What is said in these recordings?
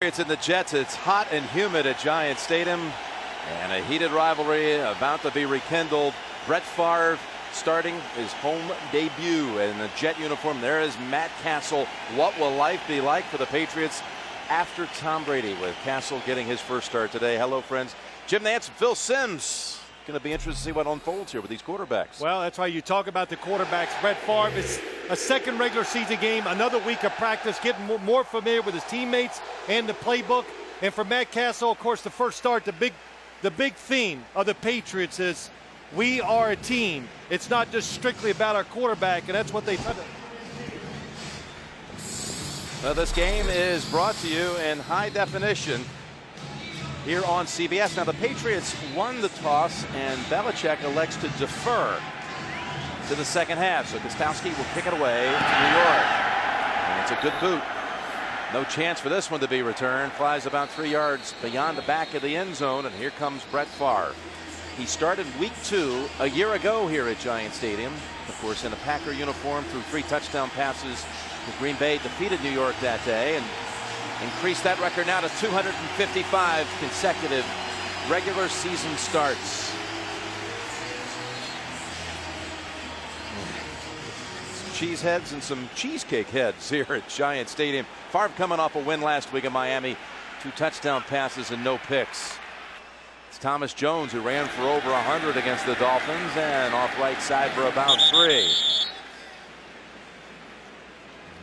It's in the Jets. It's hot and humid at Giant Stadium, and a heated rivalry about to be rekindled. Brett Favre starting his home debut in the Jet uniform. There is Matt Castle. What will life be like for the Patriots after Tom Brady, with Castle getting his first start today? Hello, friends. Jim Nantz, Phil Simms. Going to be interested to see what unfolds here with these quarterbacks. Well, that's why you talk about the quarterbacks. Brett Favre is a second regular season game, another week of practice, getting more familiar with his teammates and the playbook. And for Matt Castle, of course, the first start, the big theme of the Patriots is we are a team. It's not just strictly about our quarterback, and that's what they try to. Well, this game is brought to you in high definition here on CBS. Now, the Patriots won the toss, and Belichick elects to defer to the second half. So Gostowski will kick it away to New York. And it's a good boot. No chance for this one to be returned. Flies about 3 yards beyond the back of the end zone, and here comes Brett Favre. He started week 2 a year ago here at Giant Stadium. Of course, in a Packer uniform, threw 3 touchdown passes. Green Bay defeated New York that day and increased that record now to 255 consecutive regular season starts. Some cheese heads and some cheesecake heads here at Giant Stadium. Favre coming off a win last week in Miami. 2 touchdown passes and no picks. It's Thomas Jones, who ran for over 100 against the Dolphins, and off right side for about 3.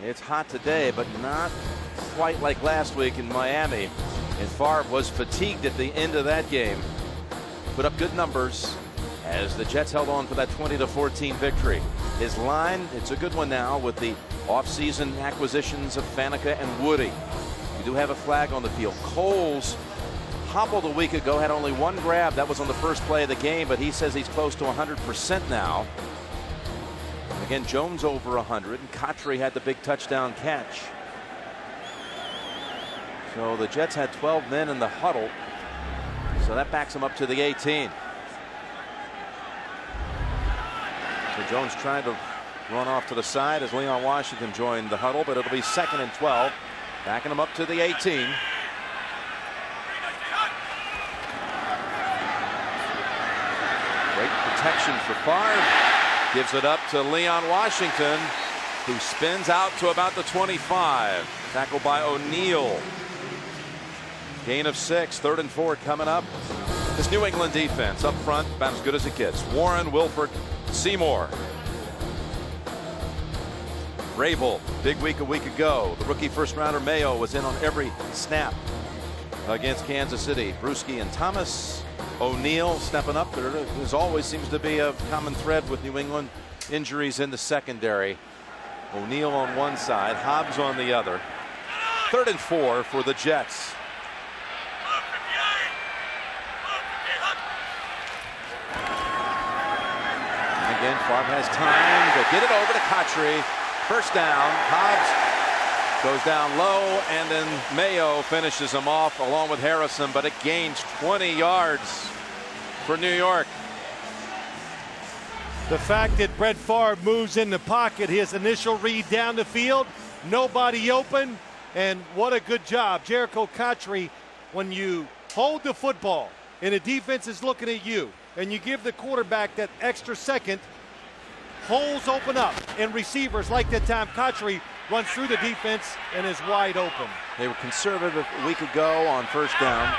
It's hot today, but not quite like last week in Miami. And Favre was fatigued at the end of that game. Put up good numbers as the Jets held on for that 20-14 victory. His line, it's a good one now with the offseason acquisitions of Faneca and Woody. You do have a flag on the field. Coles hobbled a week ago, had only 1 grab. That was on the first play of the game, but he says he's close to 100% now. Again, Jones over 100, and Cotry had the big touchdown catch. So the Jets had 12 men in the huddle, so that backs them up to the 18. So Jones trying to run off to the side as Leon Washington joined the huddle, but it'll be 2nd and 12, backing them up to the 18. Great protection for Favre. Gives it up to Leon Washington, who spins out to about the 25. Tackled by O'Neal. Gain of 6. 3rd and 4 coming up. This New England defense up front, about as good as it gets. Warren, Wilford, Seymour. Rabel, big week a week ago. The rookie first rounder Mayo was in on every snap against Kansas City. Bruschi and Thomas. O'Neal stepping up. There, as always, seems to be a common thread with New England. Injuries in the secondary. O'Neal on one side, Hobbs on the other. 3rd and 4 for the Jets. And again, Favre has time to get it over to Cotry. First down. Hobbs goes down low, and then Mayo finishes him off along with Harrison, but it gains 20 yards for New York. The fact that Brett Favre moves in the pocket, his initial read down the field, nobody open, and what a good job. Jericho Cotry, when you hold the football and the defense is looking at you, and you give the quarterback that extra second, holes open up, and receivers like that time Cotry runs through the defense and is wide open. They were conservative a week ago on first down,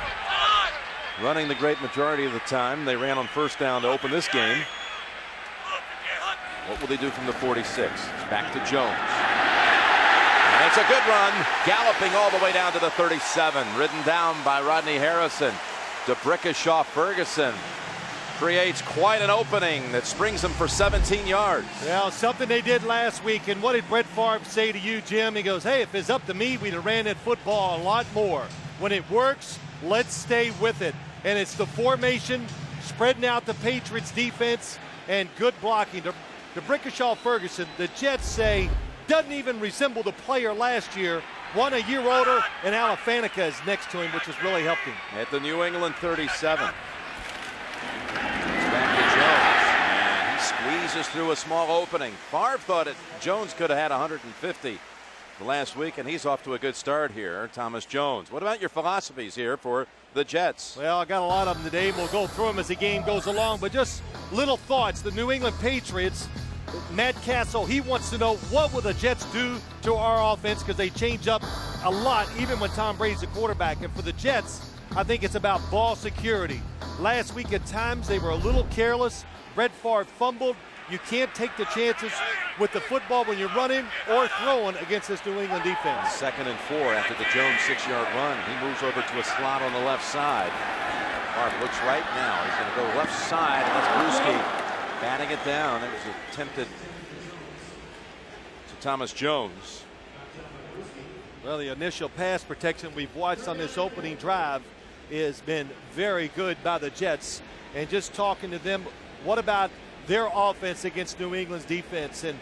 running the great majority of the time. They ran on first down to open this game. What will they do from the 46? Back to Jones. And it's a good run, galloping all the way down to the 37, ridden down by Rodney Harrison. DeBrickashaw Ferguson creates quite an opening that springs them for 17 yards. Well, something they did last week, and what did Brett Favre say to you, Jim? He goes, hey, if it's up to me, we'd have ran that football a lot more. When it works, let's stay with it. And it's the formation, spreading out the Patriots defense, and good blocking. DeBrickashaw Ferguson, the Jets say, doesn't even resemble the player last year. 1 a year older, and Alan Faneca is next to him, which has really helped him. At the New England 37. Back to Jones, and he squeezes through a small opening. Favre thought Jones could have had 150. last week, and he's off to a good start here. Thomas Jones. What about your philosophies here for the Jets? Well, I got a lot of them today. We'll go through them as the game goes along, but just little thoughts. The New England Patriots, Matt Castle, he wants to know what will the Jets do to our offense because they change up a lot, even when Tom Brady's the quarterback. And for the Jets, I think it's about ball security. Last week at times they were a little careless. Brett Favre fumbled. You can't take the chances with the football when you're running or throwing against this New England defense. 2nd and 4 after the Jones 6-yard run. He moves over to a slot on the left side. Favre looks right now. He's going to go left side, and that's Bruschi batting it down. It was attempted to Thomas Jones. Well, the initial pass protection we've watched on this opening drive has been very good by the Jets. And just talking to them, what about their offense against New England's defense? And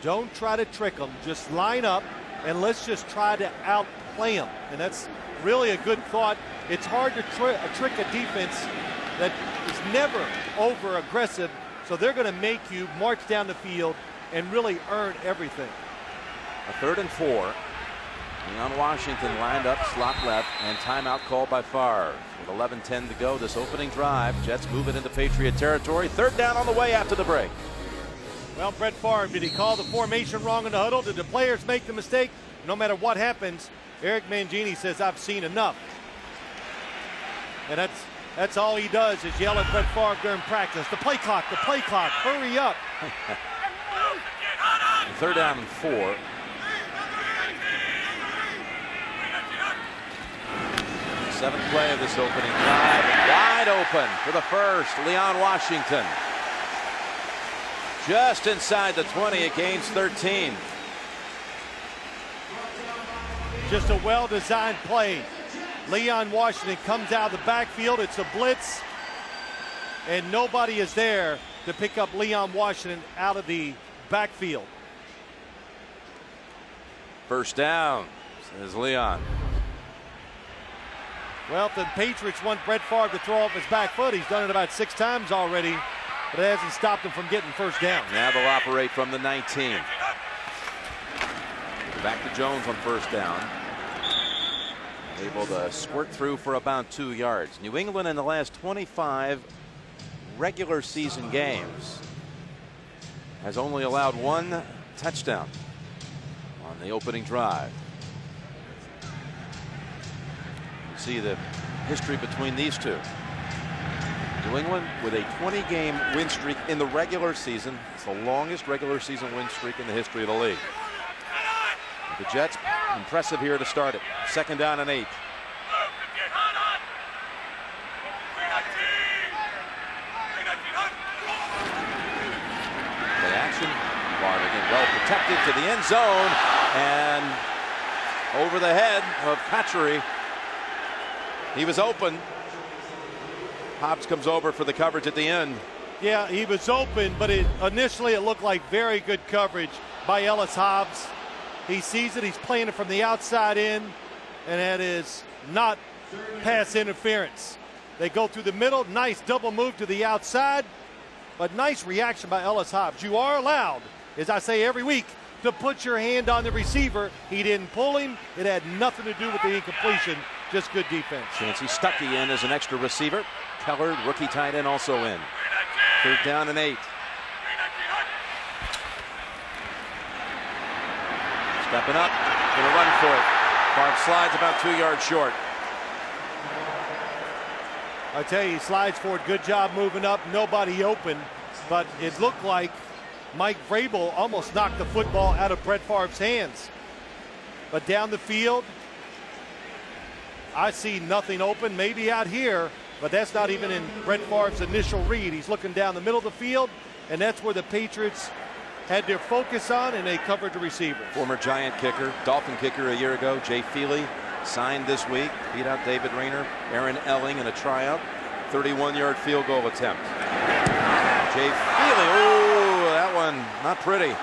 don't try to trick them. Just line up and let's just try to outplay them. And that's really a good thought. It's hard to trick a defense that is never over aggressive. So they're going to make you march down the field and really earn everything. A 3rd and 4. Leon Washington lined up, slot left, and timeout called by Favre. With 11:10 to go this opening drive, Jets move it into Patriot territory. 3rd down on the way after the break. Well, Brett Favre, did he call the formation wrong in the huddle? Did the players make the mistake? No matter what happens, Eric Mangini says, I've seen enough. And that's all he does is yell at Brett Favre during practice. The play clock, hurry up. 3rd down and 4. Seventh play of this opening drive. Wide open for the first. Leon Washington. Just inside the 20. It gains 13. Just a well-designed play. Leon Washington comes out of the backfield. It's a blitz. And nobody is there to pick up Leon Washington out of the backfield. First down, says Leon. Well, if the Patriots want Brett Favre to throw off his back foot, he's done it about 6 times already, but it hasn't stopped him from getting first down. Now they'll operate from the 19. Back to Jones on first down. Able to squirt through for about 2 yards. New England in the last 25 regular season games has only allowed 1 touchdown on the opening drive. See the history between these two. New England with a 20-game win streak in the regular season. It's the longest regular season win streak in the history of the league. The Jets, impressive here to start it. 2nd down and 8. Play action. Favre again well protected to the end zone and over the head of Patrick. He was open. Hobbs comes over for the coverage at the end. Yeah, he was open, but initially it looked like very good coverage by Ellis Hobbs. He sees it, he's playing it from the outside in, and that is not pass interference. They go through the middle, nice double move to the outside, but nice reaction by Ellis Hobbs. You are allowed, as I say every week, to put your hand on the receiver. He didn't pull him. It had nothing to do with the incompletion. Just good defense. Chancey Stuckey in as an extra receiver. Keller, rookie tight end, also in. 3rd down and 8. Stepping up, gonna run for it. Favre slides about 2 yards short. I tell you, he slides forward. Good job moving up. Nobody open, but it looked like Mike Vrabel almost knocked the football out of Brett Favre's hands. But down the field, I see nothing open. Maybe out here, but that's not even in Brett Favre's initial read. He's looking down the middle of the field, and that's where the Patriots had their focus on, and they covered the receiver. Former Giant kicker, Dolphin kicker a year ago, Jay Feely, signed this week. Beat out David Rayner, Aaron Elling in a tryout. 31-yard field goal attempt. Jay Feely, oh, that one not pretty.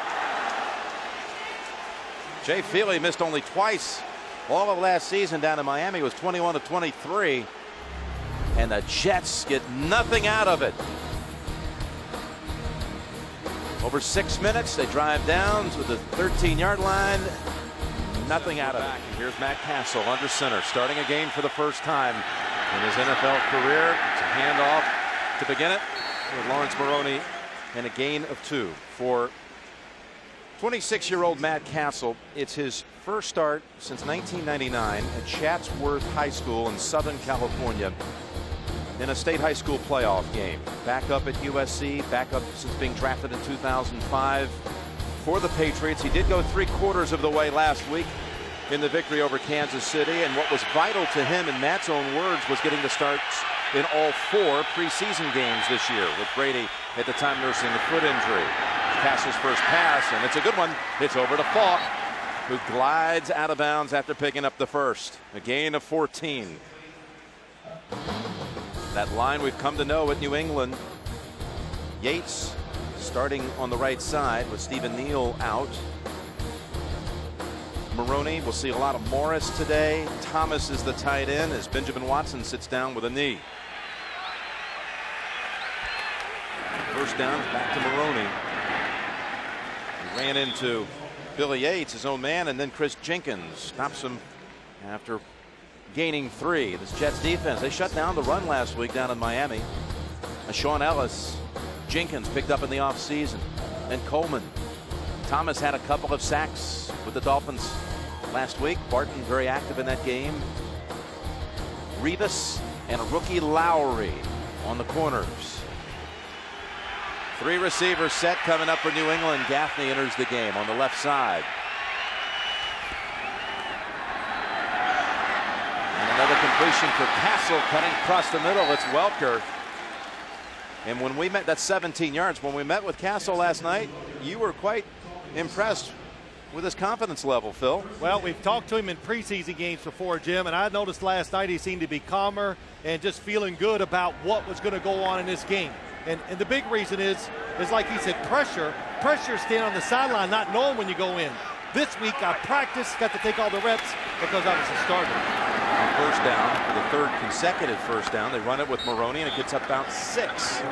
Jay Feely missed only twice. All of last season down in Miami was 21 of 23. And the Jets get nothing out of it. Over 6 minutes, they drive down to the 13-yard line. nothing out of it. Here's Matt Castle under center, starting a game for the first time in his NFL career. It's a handoff to begin it with Lawrence Maroney, and a gain of 2 for 26-year-old Matt Castle. It's his first start since 1999 at Chatsworth High School in Southern California in a state high school playoff game. Back up at USC, back up since being drafted in 2005 for the Patriots. He did go 3/4 of the way last week in the victory over Kansas City, and what was vital to him, in Matt's own words, was getting the starts in all 4 preseason games this year, with Brady at the time nursing a foot injury. Castle's first pass, and it's a good one. It's over to Falk, who glides out of bounds after picking up the first. A gain of 14. That line we've come to know at New England. Yates starting on the right side with Stephen Neal out. Maroney, we'll see a lot of Morris today. Thomas is the tight end as Benjamin Watson sits down with a knee. First down, back to Maroney. He ran into Billy Yates, his own man, and then Chris Jenkins stops him after gaining 3. This Jets defense, they shut down the run last week down in Miami. Sean Ellis, Jenkins picked up in the offseason, and Coleman. Thomas had a couple of sacks with the Dolphins last week. Barton very active in that game. Revis and a rookie Lowry on the corners. 3 receiver set coming up for New England. Gaffney enters the game on the left side. And another completion for Castle, cutting across the middle. It's Welker. And when we met, that's 17 yards. When we met with Castle last night, you were quite impressed with his confidence level, Phil. Well, we've talked to him in preseason games before, Jim, and I noticed last night he seemed to be calmer and just feeling good about what was going to go on in this game. And the big reason is like he said, pressure staying on the sideline, not knowing when you go in. This week I practiced, got to take all the reps because I was a starter. On first down, for the 3rd consecutive first down, they run it with Maroney, and it gets up about 6.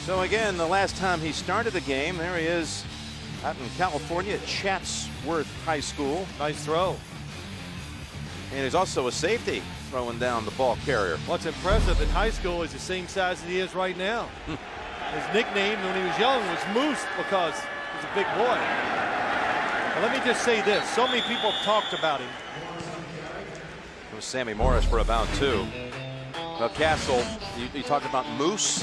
So again, the last time he started the game, there he is out in California at Chatsworth High School. Nice throw. And he's also a safety throwing down the ball carrier. What's impressive in high school is the same size as he is right now. His nickname when he was young was Moose because he's a big boy. Now, let me just say this. So many people have talked about him. It was Sammy Morris for about 2. Well, Castle, you talked about Moose.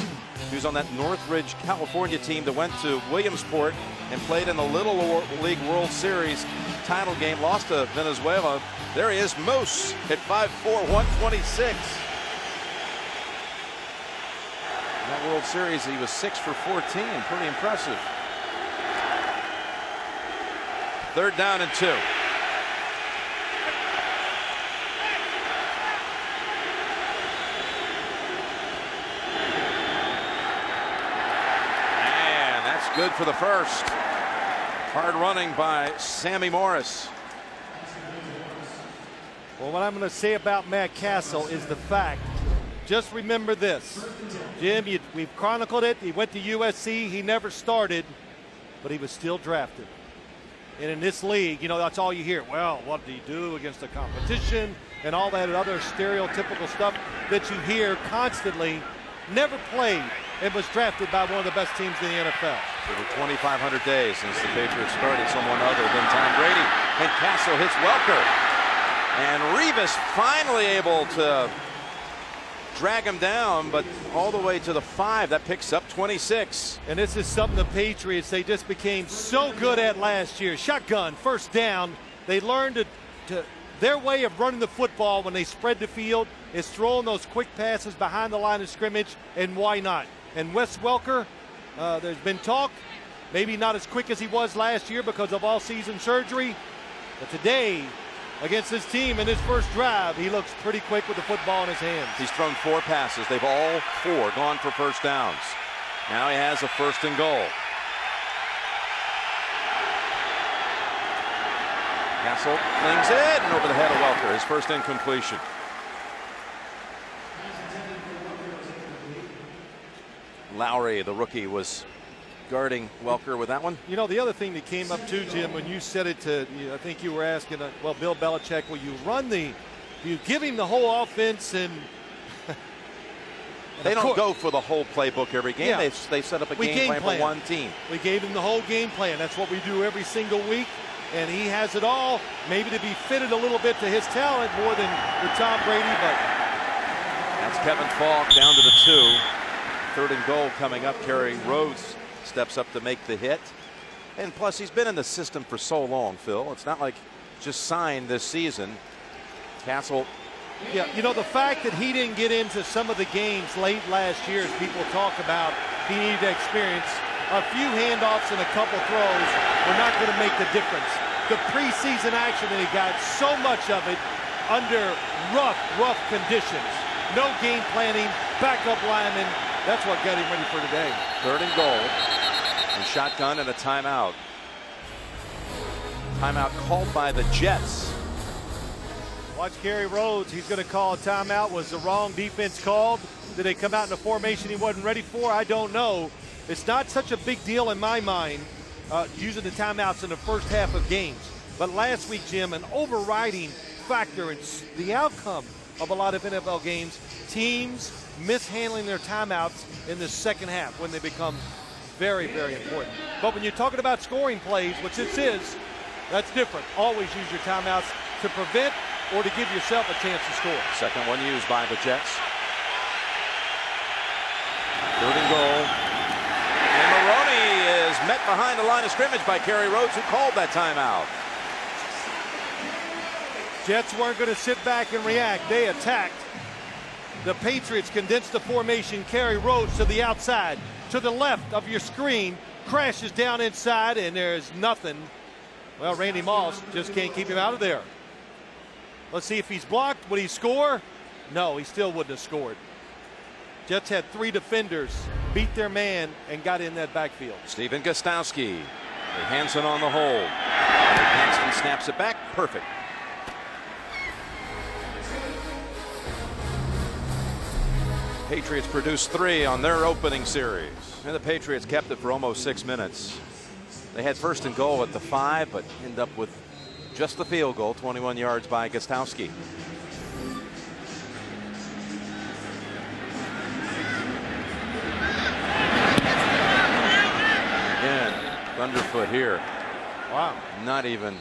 He was on that Northridge, California team that went to Williamsport and played in the Little League World Series title game, lost to Venezuela. There he is, Moose, at 5'4", 126. In that World Series, he was 6 for 14, pretty impressive. 3rd down and 2. And that's good for the first. Hard running by Sammy Morris. Well, what I'm going to say about Matt Castle is the fact, just remember this. Jim, we've chronicled it. He went to USC. He never started, but he was still drafted. And in this league, that's all you hear. Well, what did he do against the competition and all that other stereotypical stuff that you hear constantly. Never played and was drafted by one of the best teams in the NFL. Over 2,500 days since the Patriots started someone other than Tom Brady. And Castle hits Welker. And Revis finally able to drag him down, but all the way to the 5. That picks up 26. And this is something the Patriots, they just became so good at last year. Shotgun, first down. They learned to their way of running the football when they spread the field is throwing those quick passes behind the line of scrimmage, and why not? And Wes Welker, there's been talk, maybe not as quick as he was last year because of all-season surgery, but today, against this team in his first drive, he looks pretty quick with the football in his hands. He's thrown 4 passes. They've all 4 gone for first downs. Now he has a 1st and goal. Castle flings it and over the head of Welker, his first incompletion. Lowry, the rookie, was guarding Welker with that one. You know, the other thing that came up too, Jim, when you said it to, I think you were asking, well, Bill Belichick, will you give him the whole offense and they don't go for the whole playbook every game. Yeah. They set up a game plan for one team. We gave him the whole game plan. That's what we do every single week. And he has it all, maybe to be fitted a little bit to his talent more than with Tom Brady. But that's Kevin Falk down to the 2. 3rd and goal coming up. Kerry Rhodes steps up to make the hit. And plus, he's been in the system for so long, Phil. It's not like just signed this season. Castle. Yeah, you know, the fact that he didn't get into some of the games late last year, as people talk about, he needed to experience a few handoffs and a couple throws were not going to make the difference. The preseason action that he got, so much of it under rough conditions. No game planning, backup linemen. That's what got him ready for today. 3rd and goal. And shotgun and a timeout. Timeout called by the Jets. Watch Kerry Rhodes. He's going to call a timeout. Was the wrong defense called? Did they come out in a formation he wasn't ready for? I don't know. It's not such a big deal in my mind using the timeouts in the first half of games. But last week, Jim, an overriding factor in the outcome of a lot of NFL games, teams mishandling their timeouts in the second half when they become very, very important. But when you're talking about scoring plays, which this is, that's different. Always use your timeouts to prevent or to give yourself a chance to score. Second one used by the Jets. 3rd and goal. And Maroney is met behind the line of scrimmage by Kerry Rhodes, who called that timeout. Jets weren't going to sit back and react. They attacked. The Patriots condensed the formation. Kerry Rhodes to the outside, to the left of your screen, crashes down inside, and there's nothing. Well, Randy Moss just can't keep him out of there. Let's see if he's blocked. Would he score? No, he still wouldn't have scored. Jets had 3 defenders, beat their man, and got in that backfield. Stephen Gostkowski. Hansen on the hold. Hansen snaps it back. Perfect. Patriots produced 3 on their opening series. And the Patriots kept it for almost 6 minutes. They had 1st and goal at the 5, but end up with just the field goal, 21 yards by Gostkowski. Again, thunderfoot here. Wow. Not even.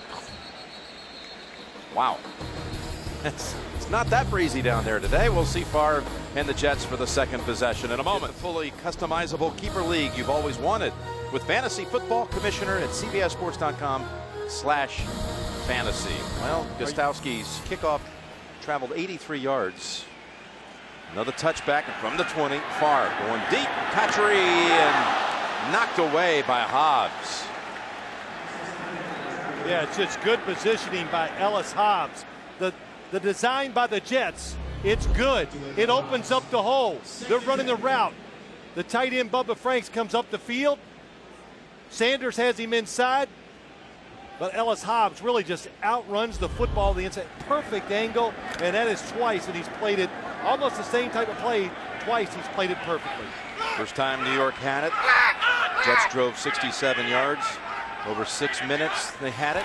Wow. It's not that breezy down there today. We'll see Favre and the Jets for the second possession in a moment. The fully customizable keeper league you've always wanted with Fantasy Football Commissioner at CBSSports.com/fantasy. Well, Gostkowski's kickoff traveled 83 yards. Another touchback from the 20. Favre going deep. Patry and knocked away by Hobbs. Yeah, it's just good positioning by Ellis Hobbs. The design by the Jets, it's good. It opens up the hole. They're running the route. The tight end, Bubba Franks, comes up the field. Sanders has him inside. But Ellis Hobbs really just outruns the football the inside. Perfect angle, and that is twice, and he's played it almost the same type of play. Twice he's played it perfectly. First time New York had it. Jets drove 67 yards. Over 6 minutes they had it.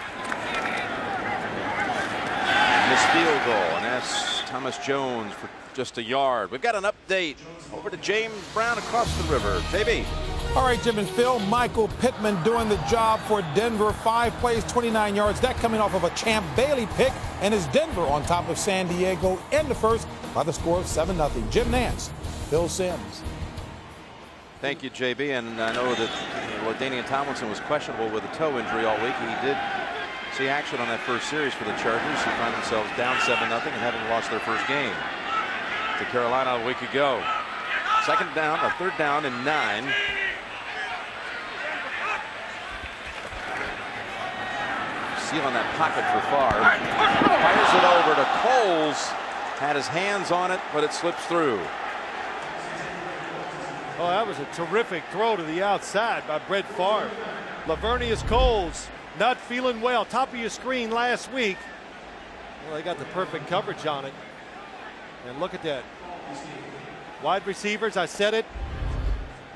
Missed field goal, and that's Thomas Jones for just a yard. We've got an update over to James Brown across the river. JB. All right, Jim and Phil, Michael Pittman doing the job for Denver. 5 plays, 29 yards. That coming off of a Champ Bailey pick, and is Denver on top of San Diego in the first by the score of 7-0. Jim Nance, Phil Simms. Thank you, JB. And I know that LaDainian Tomlinson was questionable with a toe injury all week. He did see action on that first series for the Chargers, who find themselves down 7-0 and having lost their first game to Carolina a week ago. Third down and 9. Seal on that pocket for Favre. Fires it over to Coles. Had his hands on it, but it slips through. Oh, that was a terrific throw to the outside by Brett Favre. Lavernius Coles not feeling well. Top of your screen last week. Well, they got the perfect coverage on it. And look at that. Wide receivers, I said it.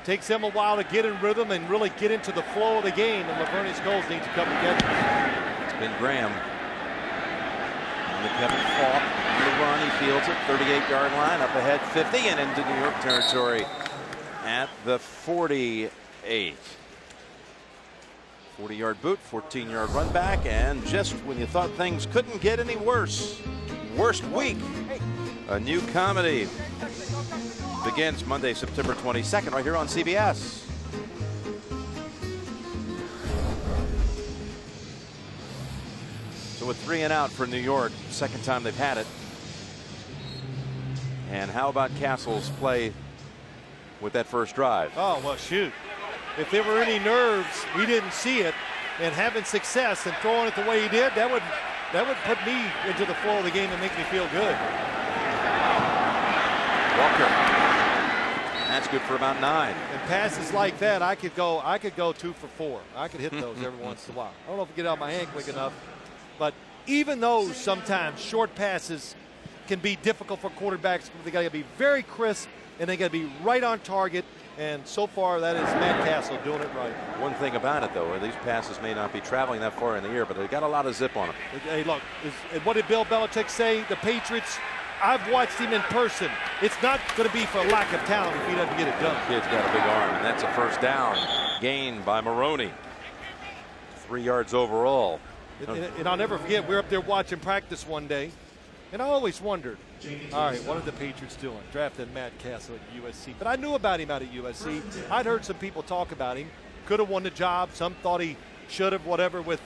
Takes them a while to get in rhythm and really get into the flow of the game, and Laverne Scholes needs a couple catches. It's been Graham. And the Kevin Falk on the run. He fields it, 38-yard line, up ahead 50 and into New York territory at the 48. 40-yard boot, 14-yard run back, and just when you thought things couldn't get any worse, worst week, a new comedy begins Monday, September 22nd, right here on CBS. So with 3 and out for New York, second time they've had it. And how about Castle's play with that first drive? Oh, well, shoot. If there were any nerves, we didn't see it, and having success and throwing it the way he did, that would put me into the flow of the game and make me feel good. Walker. That's good for about 9. And passes like that, I could go 2 for 4. I could hit those every once in a while. I don't know if I get out of my hand quick enough, but even though sometimes short passes can be difficult for quarterbacks, they got to be very crisp and they got to be right on target. And so far, that is Matt Castle doing it right. One thing about it, though, these passes may not be traveling that far in the air, but they've got a lot of zip on them. Hey, look, and what did Bill Belichick say? The Patriots, I've watched him in person. It's not going to be for lack of talent if he doesn't get it done. The kid's got a big arm, and that's a first down gain by Maroney. 3 yards overall. And I'll never forget, we were up there watching practice one day, and I always wondered, all right, what are the Patriots doing? Drafting Matt Castle at USC. But I knew about him out at USC. I'd heard some people talk about him. Could have won the job. Some thought he should have, whatever, with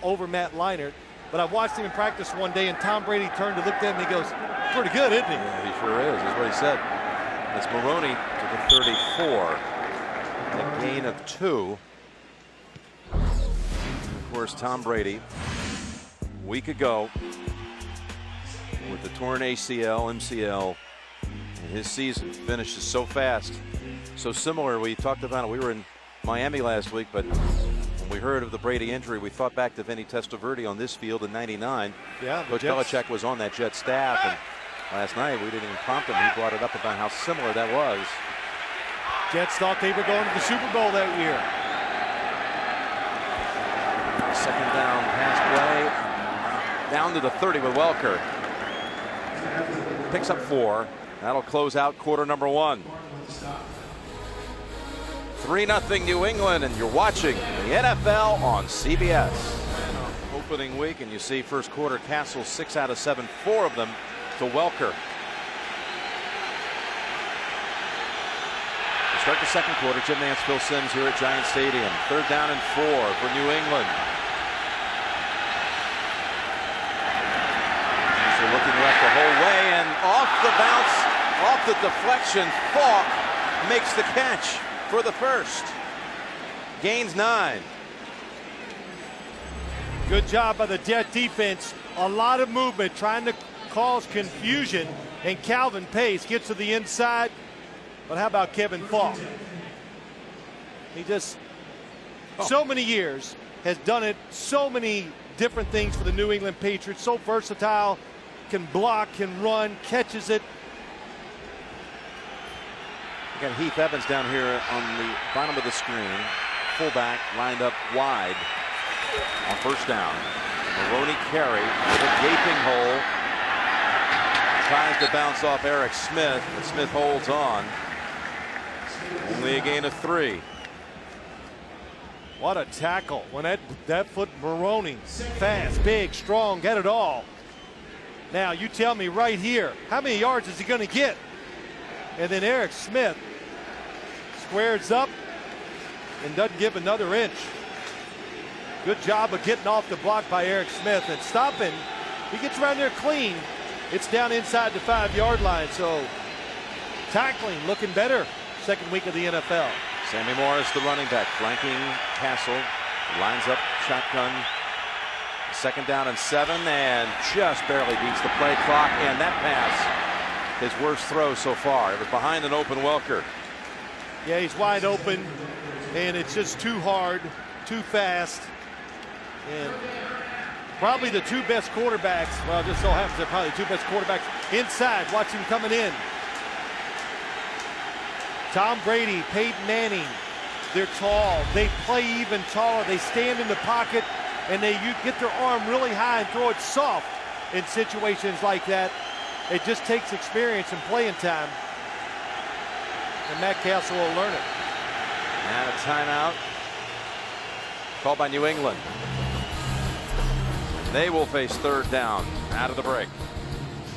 over Matt Leinart. But I watched him in practice one day, and Tom Brady turned to look at him and he goes, pretty good, isn't he? Yeah, he sure is. That's what he said. That's Maroney to the 34. A gain of 2. Of course, Tom Brady, a week ago, with the torn ACL, MCL, and his season finishes so fast, so similar. We talked about it. We were in Miami last week, but when we heard of the Brady injury, we thought back to Vinny Testaverde on this field in '99. Yeah, Coach Belichick was on that Jet staff, and last night we didn't even prompt him. He brought it up about how similar that was. Jets thought they were going to the Super Bowl that year. Second down pass play, down to the 30 with Welker. Picks up 4. That'll close out quarter number 1. 3-0 New England, and you're watching the NFL on CBS. Opening week, and you see first quarter Castle 6 out of 7, 4 of them to Welker. To start the second quarter, Jim Nance, Phil Simms here at Giant Stadium. 3rd down and 4 for New England. They're looking left the whole way, and off the bounce, off the deflection, Falk makes the catch for the first. Gains 9. Good job by the Jet defense. A lot of movement, trying to cause confusion, and Calvin Pace gets to the inside. But how about Kevin Falk? He just, so many years, has done it, so many different things for the New England Patriots, so versatile, can block, can run, catches it. We got Heath Evans down here on the bottom of the screen. Fullback lined up wide on first down. Maroney carry with a gaping hole. Tries to bounce off Eric Smith, but Smith holds on. Only a gain of 3. What a tackle. When that foot, Maroney, fast, big, strong, got it all. Now you tell me right here, how many yards is he going to get? And then Eric Smith squares up and doesn't give another inch. Good job of getting off the block by Eric Smith and stopping. He gets around there clean. It's down inside the 5-yard line. So tackling looking better. Second week of the NFL. Sammy Morris, the running back, flanking Castle. Lines up shotgun. 2nd down and 7, and just barely beats the play clock. And that pass, his worst throw so far. It was behind an open Welker. Yeah, he's wide open, and it's just too hard, too fast. And probably the 2 best quarterbacks, well, just so happens they're probably the 2 best quarterbacks inside. Watch him coming in. Tom Brady, Peyton Manning, they're tall. They play even taller. They stand in the pocket, and you get their arm really high and throw it soft in situations like that. It just takes experience and playing time. And Matt Castle will learn it. And a timeout called by New England. They will face third down out of the break.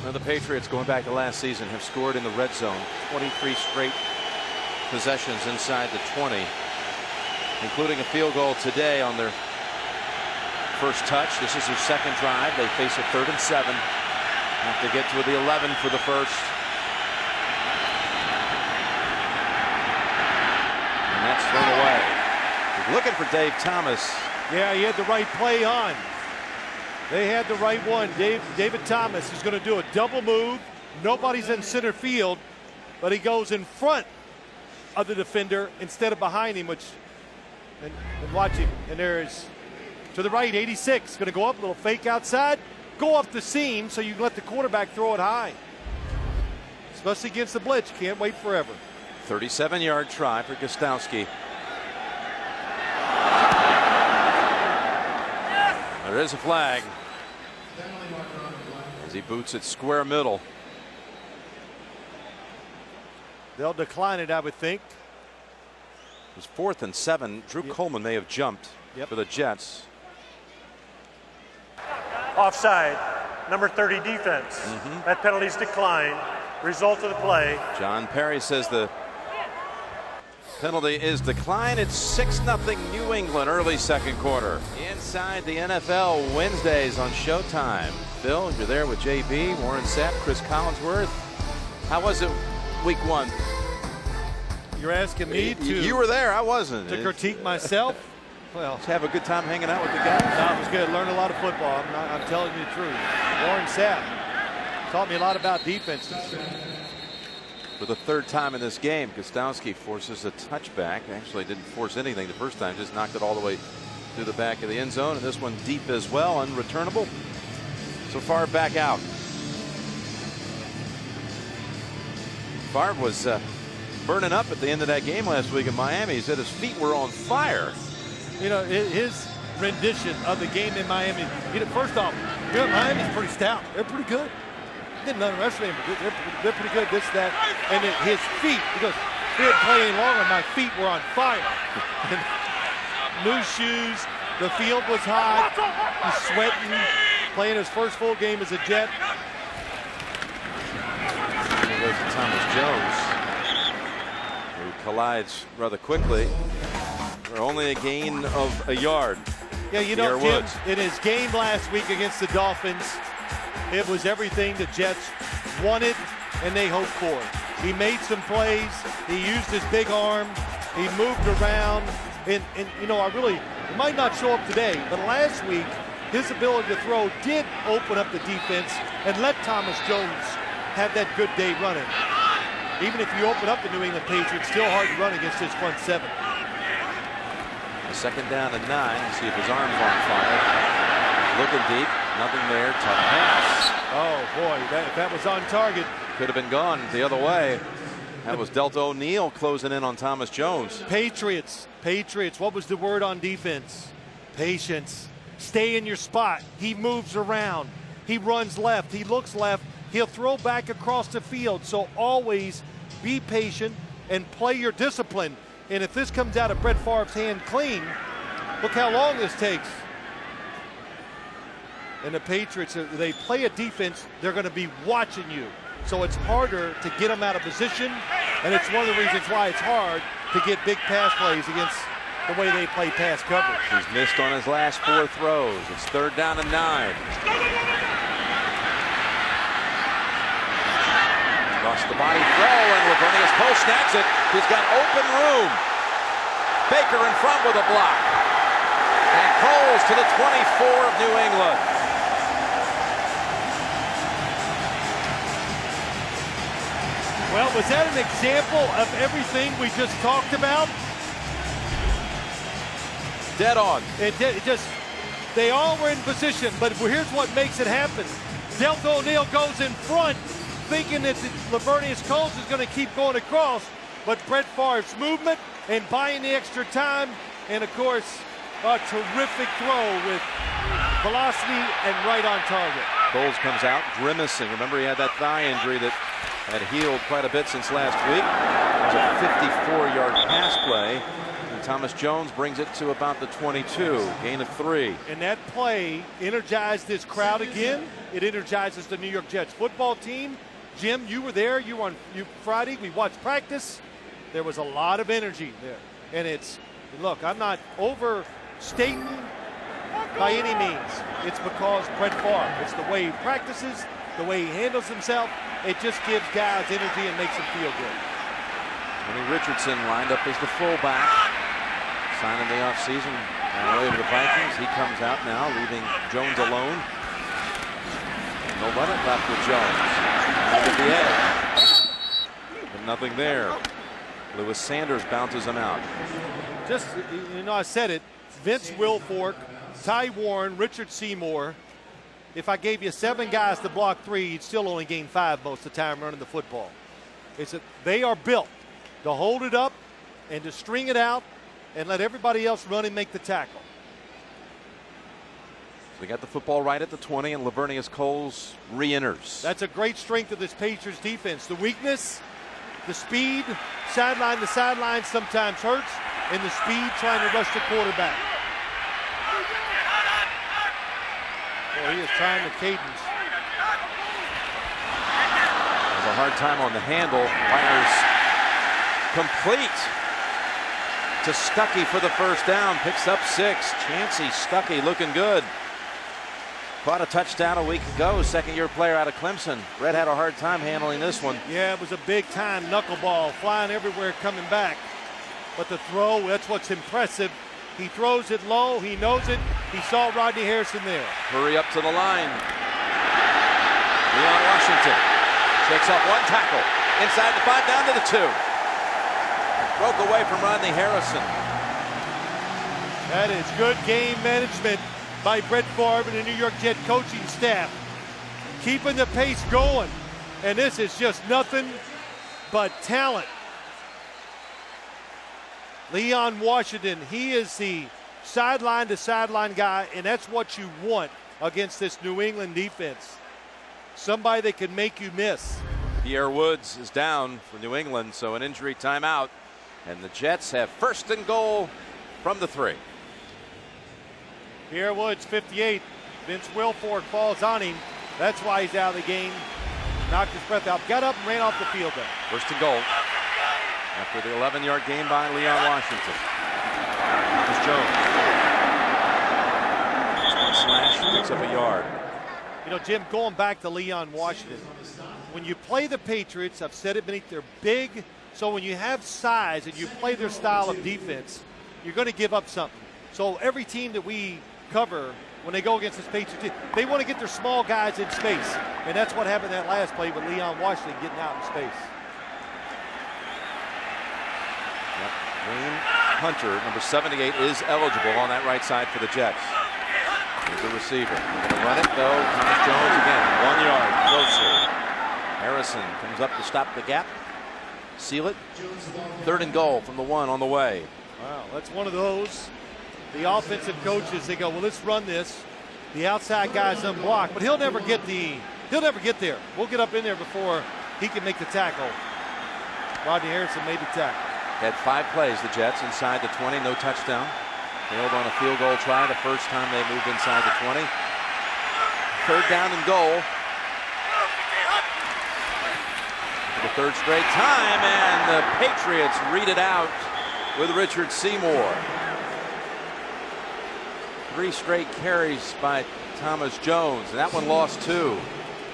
Now the Patriots, going back to last season, have scored in the red zone 23 straight possessions inside the 20, including a field goal today on their first touch. This is their second drive. They face a 3rd and 7. Have to get to the 11 for the first. And that's thrown away. He's looking for Dave Thomas. Yeah, he had the right play on. They had the right one. David Thomas is going to do a double move. Nobody's in center field, but he goes in front of the defender instead of behind him, and watch him. And there's to the right, 86. Going to go up, a little fake outside, go up the seam so you can let the quarterback throw it high. Especially against the blitz. Can't wait forever. 37-yard try for Gostowski. There is a flag as he boots it square middle. They'll decline it, I would think. It was 4th and 7. Drew Coleman may have jumped for the Jets. Offside, number 30 defense. That penalty's declined. Result of the play. John Perry says the penalty is declined. It's 6-0 New England, early second quarter. Inside the NFL Wednesdays on Showtime. Bill, you're there with JB, Warren Sapp, Chris Collinsworth. How was it week 1? You're asking me to. You were there, I wasn't. To critique myself? Well, just have a good time hanging out with the guys. No, it was good. Learned a lot of football. I'm telling you the truth. Warren Sapp taught me a lot about defenses. For the 3rd time in this game, Gostowski forces a touchback. Actually didn't force anything the first time, just knocked it all the way through the back of the end zone. And this one deep as well, unreturnable. So Favre back out. Favre was burning up at the end of that game last week in Miami. He said his feet were on fire. You know, his rendition of the game in Miami. First off, Miami's pretty stout. They're pretty good. Didn't underestimate them. They're pretty good. This, that, and then his feet. Because he didn't play any longer. My feet were on fire. New shoes. The field was hot. He's sweating. Playing his first full game as a Jet. There's Thomas Jones, who collides rather quickly. For only a gain of a yard. Yeah, you know, Jim, in his game last week against the Dolphins, it was everything the Jets wanted and they hoped for. He made some plays. He used his big arm. He moved around. And you know, it might not show up today, but last week, his ability to throw did open up the defense and let Thomas Jones have that good day running. Even if you open up the New England Patriots, still hard to run against his front 7. A 2nd down and 9. See if his arm's on fire. Looking deep. Nothing there. Tough pass. Oh, boy. If that was on target. Could have been gone the other way. That was Delta O'Neal closing in on Thomas Jones. Patriots. What was the word on defense? Patience. Stay in your spot. He moves around. He runs left. He looks left. He'll throw back across the field. So always be patient and play your discipline. And if this comes out of Brett Favre's hand clean, look how long this takes. And the Patriots, they play a defense, they're going to be watching you. So it's harder to get them out of position. And it's one of the reasons why it's hard to get big pass plays against the way they play pass coverage. He's missed on his last 4 throws. It's 3rd down and 9. Lost the body throw, and Lavernius Post snags it. He's got open room. Baker in front with a block. And Coles to the 24 of New England. Well, was that an example of everything we just talked about? Dead on. They all were in position, but here's what makes it happen. Delta O'Neal goes in front, thinking that Lavernius Coles is going to keep going across, but Brett Favre's movement and buying the extra time, and of course, a terrific throw with velocity and right on target. Coles comes out grimacing. Remember, he had that thigh injury that had healed quite a bit since last week. It was a 54-yard pass play. And Thomas Jones brings it to about the 22, gain of 3. And that play energized this crowd again. It energizes the New York Jets football team. Jim, you were there. You were on Friday. We watched practice. There was a lot of energy there. And look, I'm not overstating by any means. It's because Brett Favre. It's the way he practices, the way he handles himself. It just gives guys energy and makes them feel good. Tony Richardson lined up as the fullback. Signed in the offseason. On the way to the Vikings. He comes out now, leaving Jones alone. No limit left with Jones. Look at the edge. But nothing there. Lewis Sanders bounces him out. Just, I said it. Vince Wilfork, Ty Warren, Richard Seymour. If I gave you 7 guys to block 3, you'd still only gain 5 most of the time running the football. They are built to hold it up and to string it out and let everybody else run and make the tackle. They got the football right at the 20, and Lavernius Coles re-enters. That's a great strength of this Patriots defense. The weakness, the speed, sideline to sideline sometimes hurts, and the speed trying to rush the quarterback. Boy, he is trying the cadence. Has a hard time on the handle. Fires complete to Stuckey for the first down. Picks up 6. Chancey Stuckey looking good. Caught a touchdown a week ago. Second-year player out of Clemson. Brett had a hard time handling this one. Yeah, it was a big-time knuckleball flying everywhere coming back. But the throw, that's what's impressive. He throws it low. He knows it. He saw Rodney Harrison there. Hurry up to the line. Leon Washington shakes off 1 tackle. Inside the 5, down to the 2. Broke away from Rodney Harrison. That is good game management by Brett Favre and the New York Jet coaching staff. Keeping the pace going. And this is just nothing but talent. Leon Washington, he is the sideline to sideline guy, and that's what you want against this New England defense. Somebody that can make you miss. Pierre Woods is down for New England, so an injury timeout. And the Jets have 1st and goal from the 3. Pierre Woods, 58. Vince Wilfork falls on him. That's why he's out of the game. Knocked his breath out. Got up and ran off the field then. 1st and goal. After the 11-yard gain by Leon Washington. Here's Jones. One slash, picks up a yard. Jim, going back to Leon Washington, when you play the Patriots, I've said it beneath, they're big. So when you have size and you play their style of defense, you're going to give up something. So every team that we cover, when they go against this Patriots team, they want to get their small guys in space. And that's what happened that last play with Leon Washington getting out in space. Wayne Hunter, number 78, is eligible on that right side for the Jets. Here's the receiver. Going to run it, though. Thomas Jones again. 1 yard closer. Harrison comes up to stop the gap. Seal it. 3rd and goal from the 1 on the way. Wow, that's one of those. The offensive coaches, they go, well, let's run this. The outside guy's unblocked, but he'll never get there. We'll get up in there before he can make the tackle. Rodney Harrison made the tackle. Had 5 plays, the Jets, inside the 20, no touchdown. Failed on a field goal try the first time they moved inside the 20. 3rd down and goal. For the 3rd straight time, and the Patriots read it out with Richard Seymour. 3 straight carries by Thomas Jones, and that one lost 2.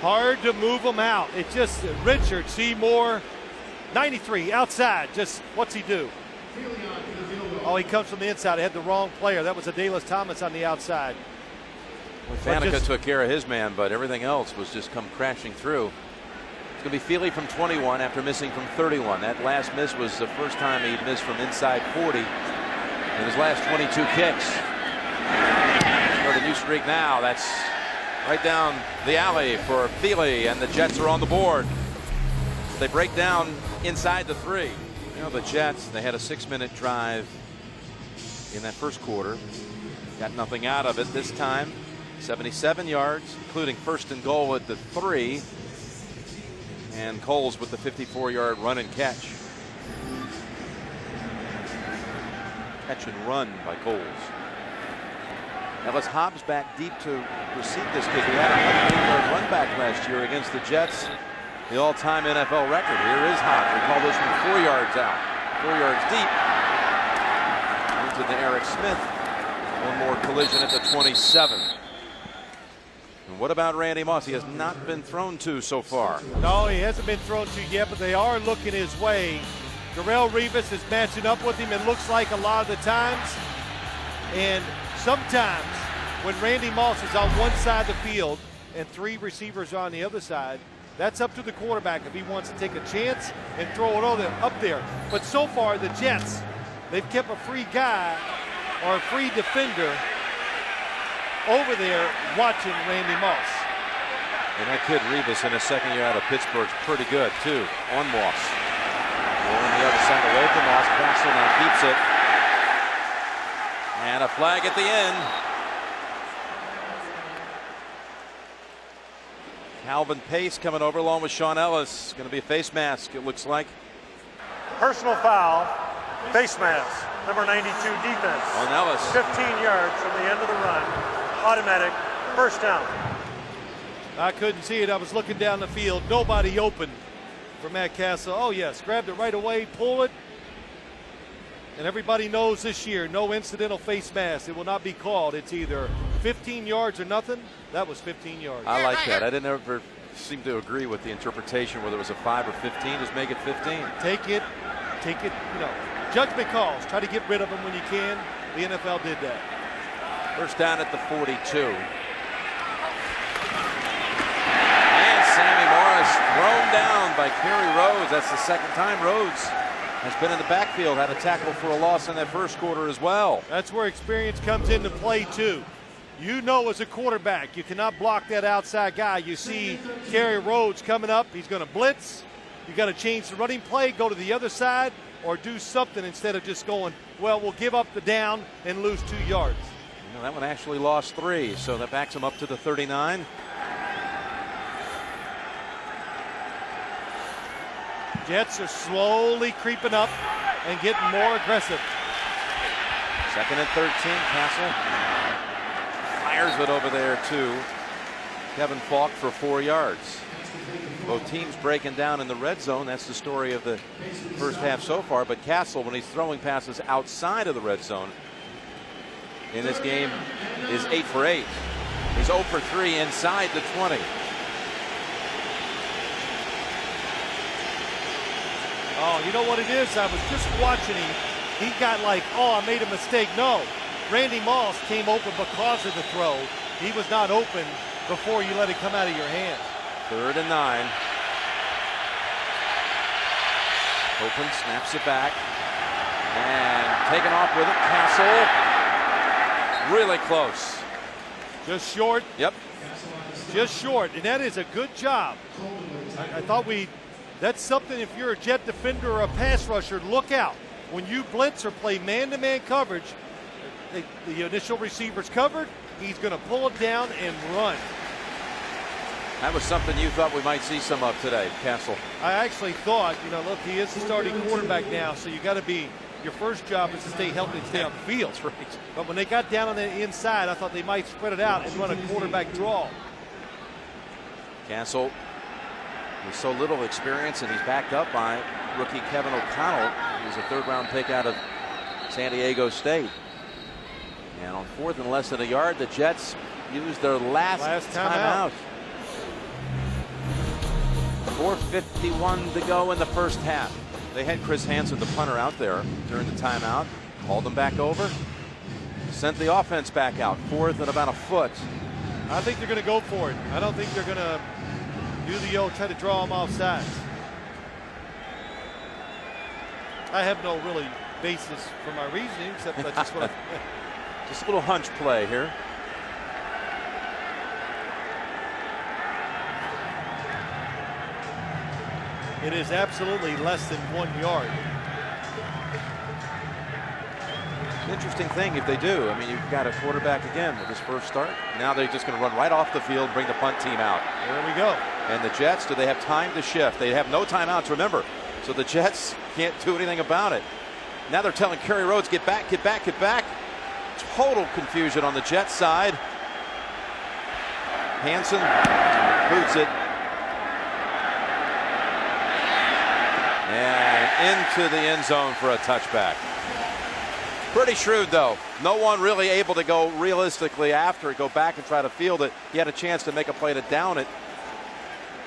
Hard to move them out. It's just Richard Seymour, 93, outside. Just what's he do? Oh, he comes from the inside. He had the wrong player. That was Adalys Thomas on the outside. Faneca took care of his man, but everything else was just come crashing through. It's going to be Feely from 21 after missing from 31. That last miss was the first time he'd missed from inside 40 in his last 22 kicks. Start a new streak now. That's right down the alley for Feely, and the Jets are on the board. They break down inside the 3. You know, the Jets, they had a 6-minute drive in that first quarter. Got nothing out of it this time. 77 yards, including first and goal at the 3. And Coles with the 54-yard run and catch. Catch and run by Coles. Ellis Hobbs back deep to receive this kick. He had a 100-yard run back last year against the Jets. The all-time NFL record. Here is Hobbs. We call this one 4 yards out. 4 yards deep. Into the Eric Smith. One more collision at the 27. And what about Randy Moss? He has not been thrown to so far. No, he hasn't been thrown to yet, but they are looking his way. Darrelle Revis is matching up with him, it looks like, a lot of the times. And sometimes when Randy Moss is on one side of the field and 3 receivers are on the other side, that's up to the quarterback if he wants to take a chance and throw it up there. But so far, the Jets, they've kept a free guy or a free defender over there watching Randy Moss. And that kid Revis in his second year out of Pittsburgh's pretty good, too, on Moss. On the other side away from Moss. Castle now keeps it. And a flag at the end. Calvin Pace coming over along with Sean Ellis. Going to be a face mask, it looks like. Personal foul, face mask, number 92 defense. On Ellis. 15 yards from the end of the run. Automatic, first down. I couldn't see it. I was looking down the field. Nobody open for Matt Castle. Oh, yes, grabbed it right away, pull it. And everybody knows this year, no incidental face mask. It will not be called. It's either 15 yards or nothing. That was 15 yards. I like that. I didn't ever seem to agree with the interpretation, whether it was a 5 or 15. Just make it 15. Take it, you know. Judgment calls. Try to get rid of them when you can. The NFL did that. First down at the 42. And Sammy Morris thrown down by Kerry Rhodes. That's the second time Rhodes has been in the backfield. Had a tackle for a loss in that first quarter as well. That's where experience comes into play, too. You know, as a quarterback, you cannot block that outside guy. You see Kerry Rhodes coming up. He's going to blitz. You got to change the running play, go to the other side, or do something instead of just going, well, we'll give up the down and lose 2 yards. You know, that one actually lost 3, so that backs him up to the 39. Jets are slowly creeping up and getting more aggressive. Second and 13, Castle fires it over there to Kevin Falk for 4 yards. Both teams breaking down in the red zone. That's the story of the first half so far. But Castle, when he's throwing passes outside of the red zone in this game, is 8 for 8. He's 0 for 3 inside the 20. Oh, you know what it is? I was just watching him. He got like, oh, I made a mistake. No, Randy Moss came open because of the throw. He was not open before you let it come out of your hand. 3rd and 9. Open, snaps it back. And taken off with it. Castle. Really close. Just short. Yep. Just short. And that is a good job. I thought that's something if you're a jet defender or a pass rusher, look out. When you blitz or play man-to-man coverage, the initial receiver's covered, he's going to pull it down and run. That was something you thought we might see some of today, Castle. I actually thought, you know, look, he is the starting quarterback now, so you got to be, your first job is to stay healthy and stay on the field. That's right. But when they got down on the inside, I thought they might spread it out and run a quarterback draw. Castle with so little experience, and he's backed up by rookie Kevin O'Connell, who's a 3rd-round pick out of San Diego State. And on 4th and less than a yard, the Jets used their last timeout. 4:51 to go in the first half. They had Chris Hansen, the punter, out there during the timeout. Called them back over. Sent the offense back out. 4th and about a foot. I think they're going to go for it. I don't think they're going to do the old try to draw them off sides. I have no really basis for my reasoning, except that's just what Just a little hunch play here. It is absolutely less than 1 yard. Interesting thing if they do. I mean, you've got a quarterback again with his first start. Now they're just going to run right off the field and bring the punt team out. There we go. And the Jets, do they have time to shift? They have no timeouts, remember. So the Jets can't do anything about it. Now they're telling Kerry Rhodes, get back, get back, get back. Total confusion on the Jets side. Hansen boots it. And into the end zone for a touchback. Pretty shrewd, though. No one really able to go realistically after it, go back and try to field it. He had a chance to make a play to down it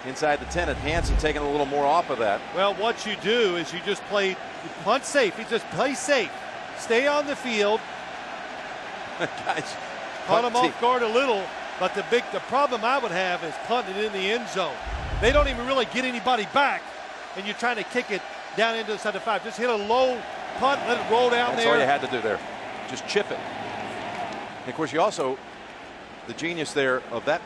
inside the 10, and Hansen taking a little more off of that. Well, what you do is you just play punt safe. You just play safe. Stay on the field. Guys, Caught him off guard a little, but the problem I would have is punting it in the end zone. They don't even really get anybody back, and you're trying to kick it down into the side of 5. Just hit a low punt, let it roll down. That's there. all you had to do there. Just chip it. And of course, you also, the genius there of that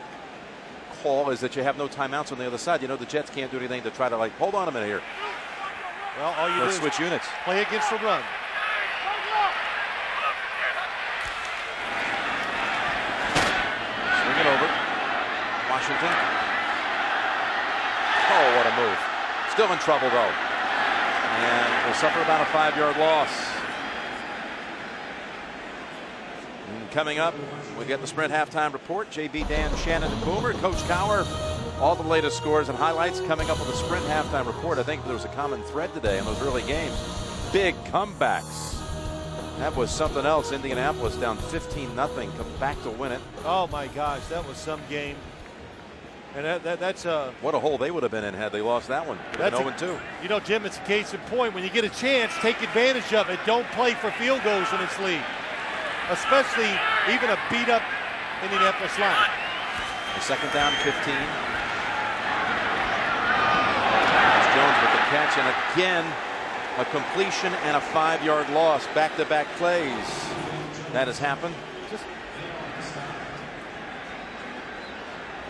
call is that you have no timeouts on the other side. You know the Jets can't do anything to try to, like, hold on a minute here. Well, all you do is switch units. Play against the run. Swing it over. Washington. Oh, what a move. Still in trouble, though. And will suffer about a 5-yard loss. And coming up, we get the Sprint halftime report. JB, Dan, Shannon, and Boomer. Coach Cowher, all the latest scores and highlights coming up with the Sprint halftime report. I think there was a common thread today in those early games. Big comebacks. That was something else. Indianapolis down 15-0. Come back to win it. Oh, my gosh. That was some game. And that's what a hole they would have been in had they lost that one. That's 0-2. You know, Jim, it's a case in point. When you get a chance, take advantage of it. Don't play for field goals in this league, especially even a beat-up Indianapolis line. The second down, 15. Jones with the catch, and again, a completion and a 5-yard loss. Back-to-back plays. That has happened.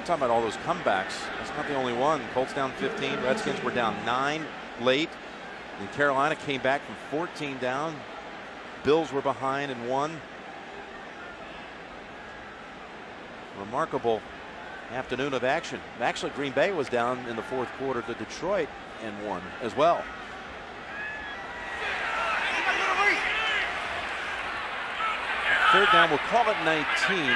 Talking about all those comebacks. That's not the only one. Colts down 15. Redskins were down 9 late. And Carolina came back from 14 down. Bills were behind and won. Remarkable afternoon of action. Actually, Green Bay was down in the fourth quarter to Detroit and won as well. Third down, we'll call it 19.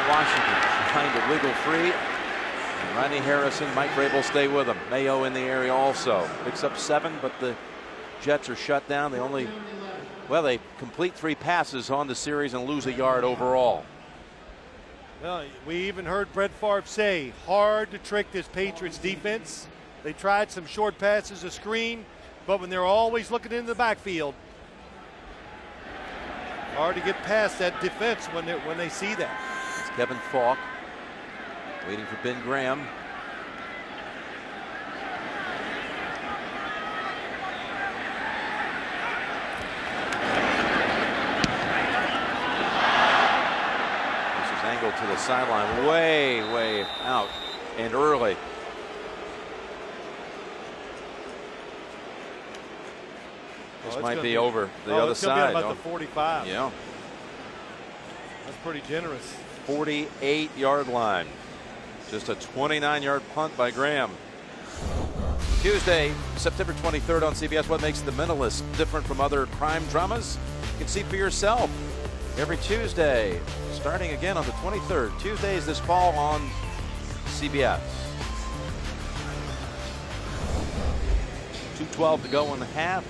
Washington trying to wiggle free. And Rodney Harrison, Mike Vrabel stay with him. Mayo in the area also. Picks up 7, but the Jets are shut down. They complete 3 passes on the series and lose a yard overall. Well, we even heard Brett Favre say, hard to trick this Patriots defense. They tried some short passes, a screen, but when they're always looking into the backfield, hard to get past that defense when they see that. Kevin Falk waiting for Ben Graham. This is angled to the sideline, way out and early. This might be over the other side. About the 45. Yeah. That's pretty generous. 48-yard line. Just a 29-yard punt by Graham. Tuesday, September 23rd on CBS. What makes The Mentalist different from other crime dramas? You can see for yourself every Tuesday, starting again on the 23rd. Tuesdays this fall on CBS. 2:12 to go in the half.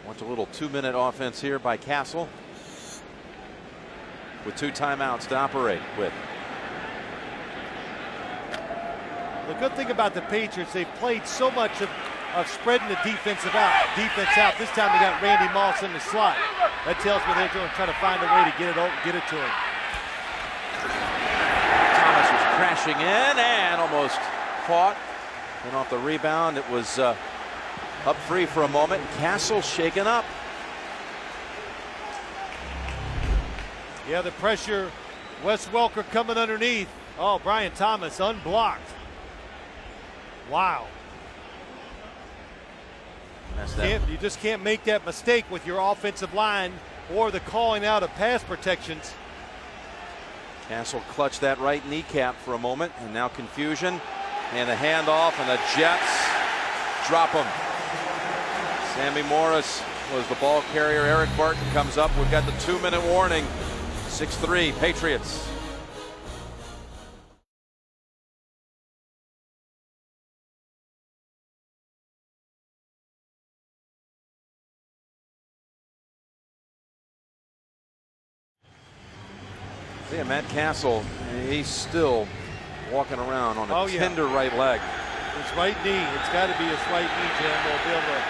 Watch a little 2-minute offense here by Castle, with 2 timeouts to operate with. The good thing about the Patriots, they've played so much of spreading the defense out. This time they got Randy Moss in the slot. That tells me they're going to try to find a way to get it to him. Thomas was crashing in and almost caught. And off the rebound, it was up free for a moment. Castle shaken up. Yeah, the pressure. Wes Welker coming underneath. Oh, Brian Thomas unblocked. Wow. You just can't make that mistake with your offensive line or the calling out of pass protections. Castle clutched that right kneecap for a moment, and now confusion and a handoff, and the Jets drop him. Sammy Morris was the ball carrier. Eric Barton comes up. We've got the 2-minute warning. 6-3 Patriots. Yeah, Matt Castle, he's still walking around on a tender right leg. His right knee, it's got to be his right knee, Jim. Will be able to,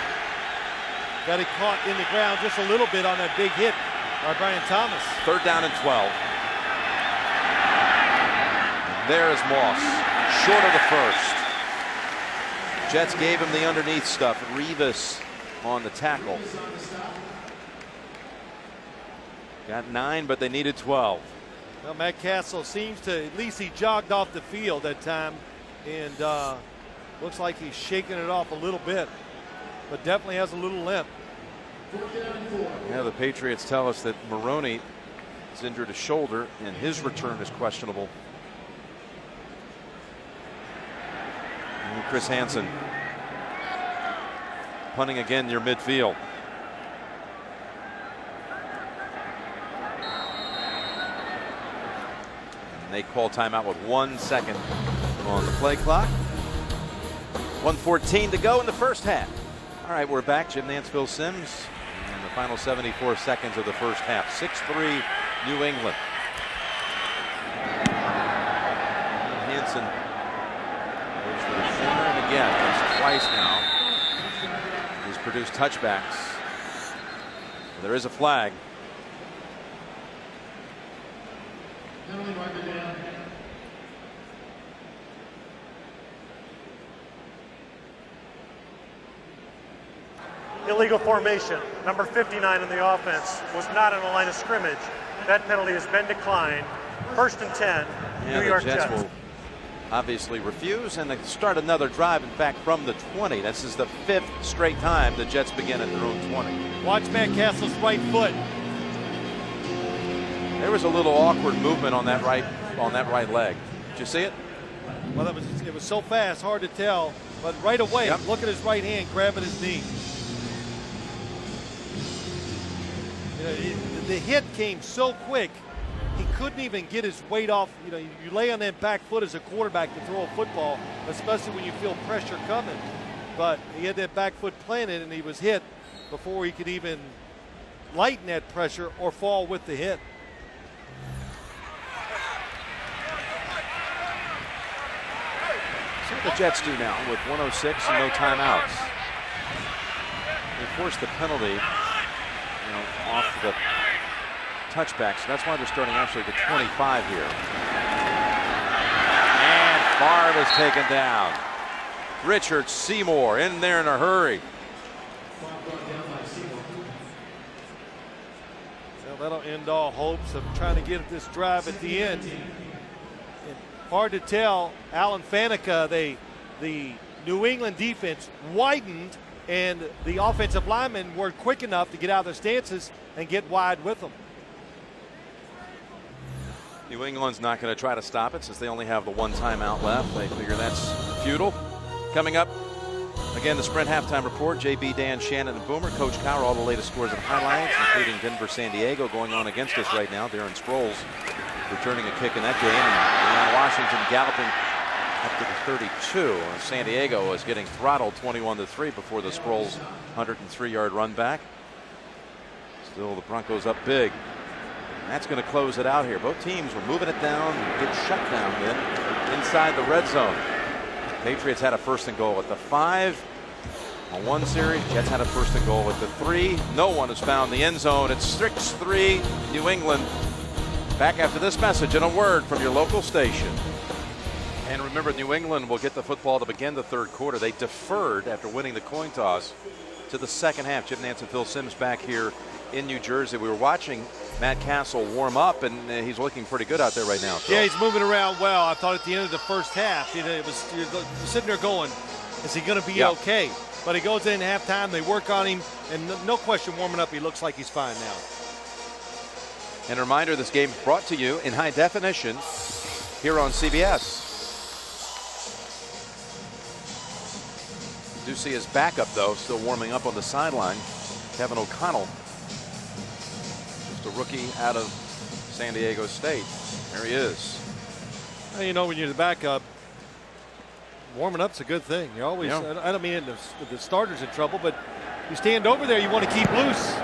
got it caught in the ground just a little bit on that big hit by Brian Thomas. 3rd down and 12. There's Moss, short of the first. Jets gave him the underneath stuff. Revis on the tackle. Got 9, but they needed 12. Well, Matt Castle seems to, at least he jogged off the field that time, and looks like he's shaking it off a little bit, but definitely has a little limp. Yeah, the Patriots tell us that Maroney has injured his shoulder, and his return is questionable. And Chris Hansen punting again near midfield. And they call timeout with 1 second on the play clock. 1:14 to go in the first half. All right, we're back. Jim Nantz, Phil Simms, and the final 74 seconds of the first half. 6-3 New England. Hansen goes for the corner, and again, that's twice now. He's produced touchbacks. There is a flag. Illegal formation. Number 59 in the offense was not in the line of scrimmage. That penalty has been declined. 1st and 10, Yeah, New York the Jets Jets. will obviously refuse, and they start another drive, in fact, from the 20. This is the 5th straight time the Jets begin at their own 20. Watch Matt Castle's right foot. There was a little awkward movement on that right leg. Did you see it? Well, it was so fast, hard to tell, but right away, look at his right hand grabbing his knee. You know, the hit came so quick, he couldn't even get his weight off. You know, you lay on that back foot as a quarterback to throw a football, especially when you feel pressure coming. But he had that back foot planted, and he was hit before he could even lighten that pressure or fall with the hit. See what the Jets do now with 106 and no timeouts. They forced the penalty, off the touchback, so that's why they're starting actually the 25 here. And Favre is taken down. Richard Seymour in there in a hurry. Well, that'll end all hopes of trying to get this drive at the end. Hard to tell. Alan Faneca, the New England defense widened, and the offensive linemen weren't quick enough to get out of their stances and get wide with them. New England's not going to try to stop it since they only have the 1 timeout left. They figure that's futile. Coming up, again, the Sprint halftime report. JB, Dan, Shannon, and Boomer. Coach Cowher, all the latest scores and highlights, including Denver, San Diego going on against us right now. Darren Sproles returning a kick in that game. And Washington galloping up to the 32. San Diego is getting throttled 21-3 before the Sproles 103-yard run back. Still the Broncos up big. And that's going to close it out here. Both teams were moving it down, get shut down then inside the red zone. Patriots had a 1st and goal at the 5 on one series. Jets had a 1st and goal at the 3. No one has found the end zone. It's 6-3 New England. Back after this message and a word from your local station. And remember, New England will get the football to begin the 3rd quarter. They deferred after winning the coin toss to the 2nd half. Jim Nantz and Phil Simms back here in New Jersey. We were watching Matt Castle warm up, and he's looking pretty good out there right now, Phil. Yeah, he's moving around well. I thought at the end of the first half, you're sitting there going, is he going to be okay? But he goes in halftime, they work on him, and no question warming up, he looks like he's fine now. And a reminder, this game brought to you in high definition here on CBS. You do see his backup, though, still warming up on the sideline. Kevin O'Connell, just a rookie out of San Diego State. There he is. Well, you know, when you're the backup, warming up's a good thing. You always, I don't mean the starter's in trouble, but you stand over there, you want to keep loose,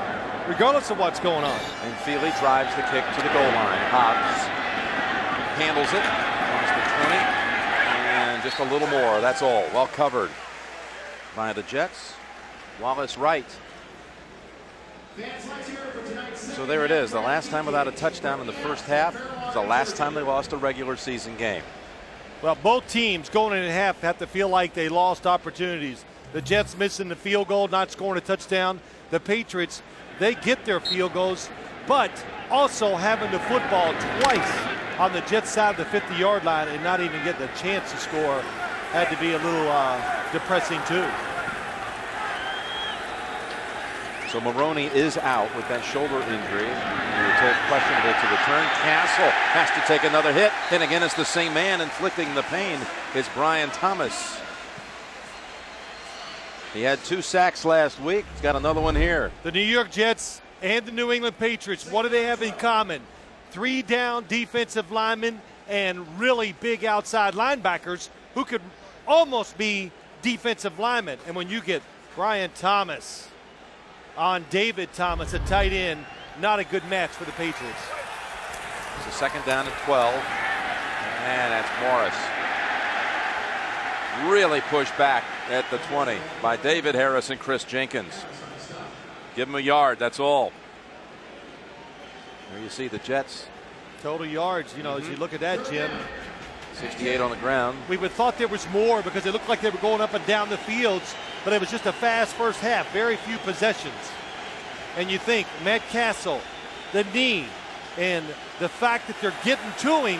regardless of what's going on. And Feely drives the kick to the goal line. Hobbs handles it, comes to 20, and just a little more. That's all. Well covered by the Jets. Wallace right. So there it is. The last time without a touchdown in the first half was the last time they lost a regular season game. Well, both teams going in at half have to feel like they lost opportunities. The Jets missing the field goal, not scoring a touchdown. The Patriots, they get their field goals, but also having the football twice on the Jets side of the 50-yard line and not even getting a chance to score had to be a little depressing too. So Maroney is out with that shoulder injury. We were told questionable to return. Castle has to take another hit. Then again, it's the same man inflicting the pain. It's Brian Thomas. He had 2 sacks last week. He's got another one here. The New York Jets and the New England Patriots, what do they have in common? 3 down defensive linemen and really big outside linebackers who could almost be defensive linemen. And when you get Brian Thomas on David Thomas, a tight end, not a good match for the Patriots. It's a second down at 12. And that's Morris. Really pushed back at the 20 by David Harris and Chris Jenkins. Give him a yard, that's all. There you see the Jets. Total yards, you know, as you look at that, Jim. 68 on the ground. We would thought there was more because it looked like they were going up and down the fields, but it was just a fast first half, very few possessions. And you think Matt Castle, the knee, and the fact that they're getting to him,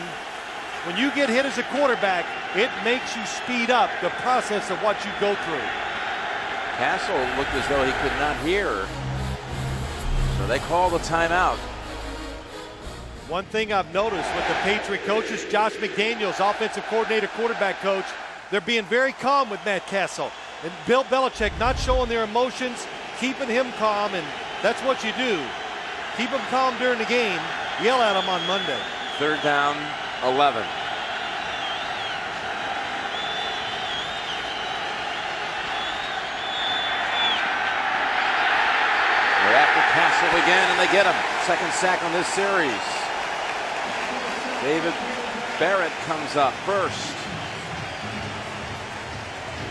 when you get hit as a quarterback, it makes you speed up the process of what you go through. Castle looked as though he could not hear, so they call the timeout. One thing I've noticed with the Patriot coaches, Josh McDaniels, offensive coordinator, quarterback coach, they're being very calm with Matt Castle. And Bill Belichick not showing their emotions, keeping him calm, and that's what you do. Keep him calm during the game, yell at him on Monday. 3rd down, 11. They're after Castle again, and they get him. 2nd sack on this series. David Barrett comes up first.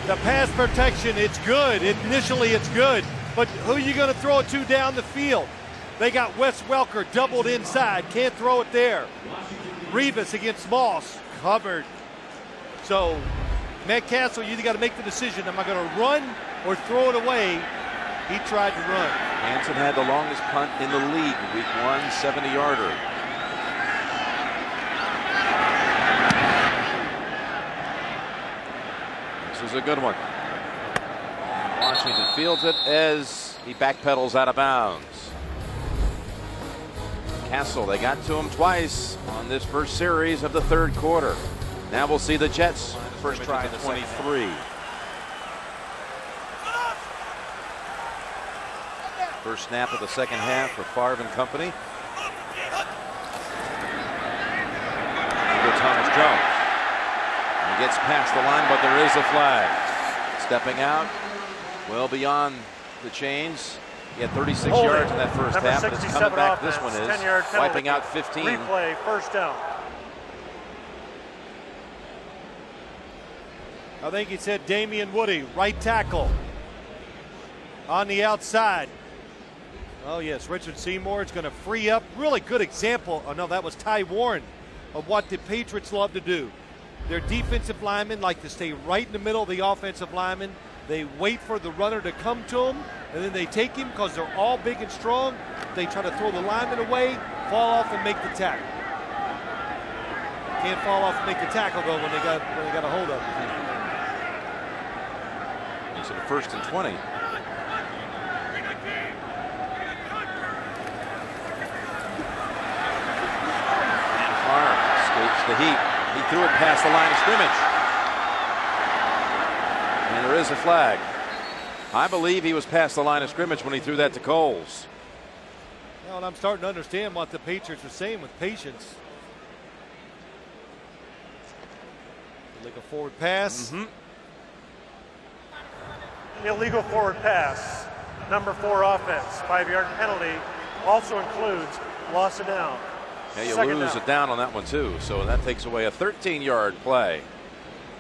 The pass protection, it's good. Initially, it's good. But who are you going to throw it to down the field? They got Wes Welker doubled inside. Can't throw it there. Revis against Moss, covered. So, Matt Castle, you either got to make the decision. Am I going to run or throw it away? He tried to run. Hansen had the longest punt in the league, week 1, 70-yarder. This is a good one. Washington fields it as he backpedals out of bounds. Castle, they got to him twice on this first series of the 3rd quarter. Now we'll see the Jets first try 23. First snap of the 2nd half for Favre and company. Here's Thomas Jones. He gets past the line, but there is a flag. Stepping out, well beyond the chains. He had 36 yards in that first half, but it's coming back. Offense, this one is 10-yard wiping out 15. Replay, 1st down. I think he said Damian Woody, right tackle. On the outside. Oh yes, Richard Seymour is going to free up. Really good example. Oh no, that was Ty Warren of what the Patriots love to do. Their defensive linemen like to stay right in the middle of the offensive linemen. They wait for the runner to come to them, and then they take him because they're all big and strong. They try to throw the lineman away, fall off, and make the tackle. Can't fall off and make the tackle though when they got a hold of him. It's a 1st and 20. And Farr escapes the heat. He threw it past the line of scrimmage. And there is a flag. I believe he was past the line of scrimmage when he threw that to Coles. Well, and I'm starting to understand what the Patriots are saying with patience. Illegal forward pass. Illegal forward pass. Number 4 offense. 5-yard penalty. Also includes loss of down. Yeah, you Second lose down. it down on that one too. So that takes away a 13-yard play.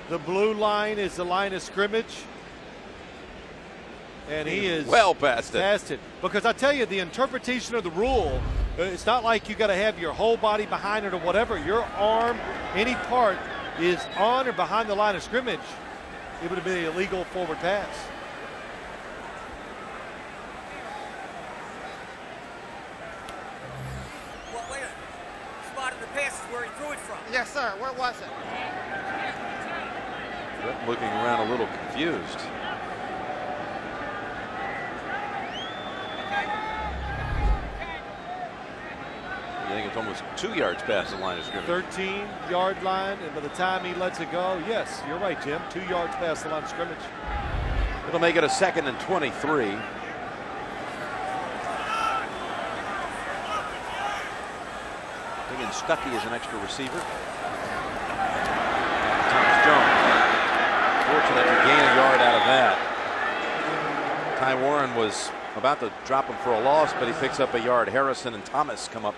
The blue line is the line of scrimmage. And he is well past it. Because I tell you, the interpretation of the rule, it's not like you got to have your whole body behind it or whatever. Your arm, any part is on or behind the line of scrimmage. It would have been an illegal forward pass. Well, wait a minute. Spotted the pass is where he threw it from. Yes, sir. Where was it? Brett looking around a little confused. I think it's almost 2 yards past the line of scrimmage. 13-yard line, and by the time he lets it go, yes, you're right, Jim. 2 yards past the line of scrimmage. It'll make it a 2nd and 23. Bringing Stuckey as an extra receiver. Thomas Jones. Fortunate to gain a yard out of that. Ty Warren was about to drop him for a loss, but he picks up a yard. Harrison and Thomas come up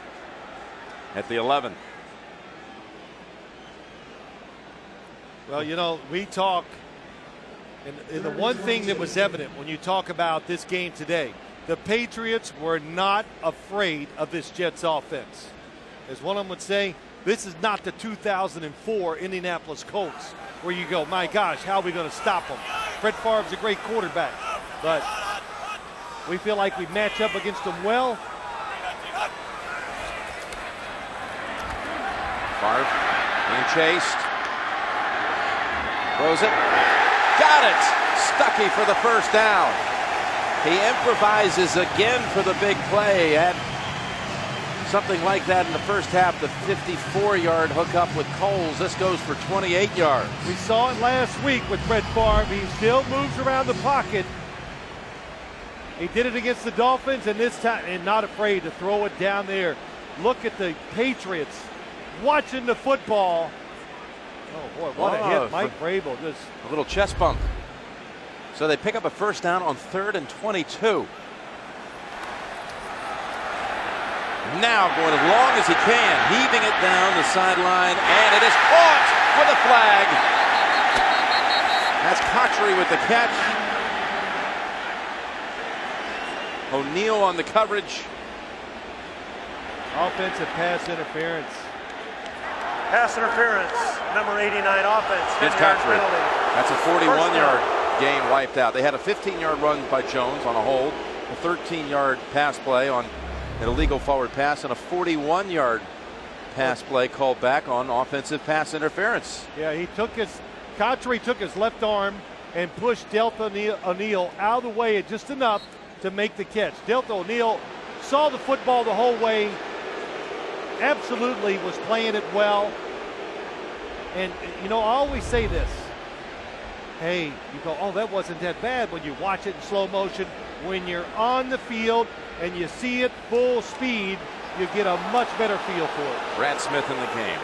at the 11. Well, you know, we talk, and the one thing that was evident when you talk about this game today, the Patriots were not afraid of this Jets offense. As one of them would say, this is not the 2004 Indianapolis Colts where you go, my gosh, how are we going to stop them? Brett Favre's a great quarterback, but we feel like we match up against them well. Favre being chased. Throws it. Got it. Stuckey for the first down. He improvises again for the big play. Had something like that in the first half. The 54-yard hookup with Coles. This goes for 28 yards. We saw it last week with Brett Favre. He still moves around the pocket. He did it against the Dolphins, and this time, and not afraid to throw it down there. Look at the Patriots watching the football. Oh boy, what a hit. Mike Vrabel just a little chest bump. So they pick up a first down on 3rd and 22. Now going as long as he can, heaving it down the sideline, and it is caught with a flag. That's Cotchery with the catch. O'Neal on the coverage. offensive pass interference. Pass interference, number 89 offense. It's 10-yard Cotchery. penalty. That's a 41-yard game wiped out. They had a 15-yard run by Jones on a hold, a 13-yard pass play on an illegal forward pass, and a 41-yard pass play called back on offensive pass interference. Yeah, Cotchery took his left arm and pushed Delta O'Neal out of the way just enough to make the catch. Delta O'Neal saw the football the whole way, absolutely was playing it well. And, you know, I always say this. Hey, you go, oh, that wasn't that bad when you watch it in slow motion. When you're on the field and you see it full speed, you get a much better feel for it. Brad Smith in the game.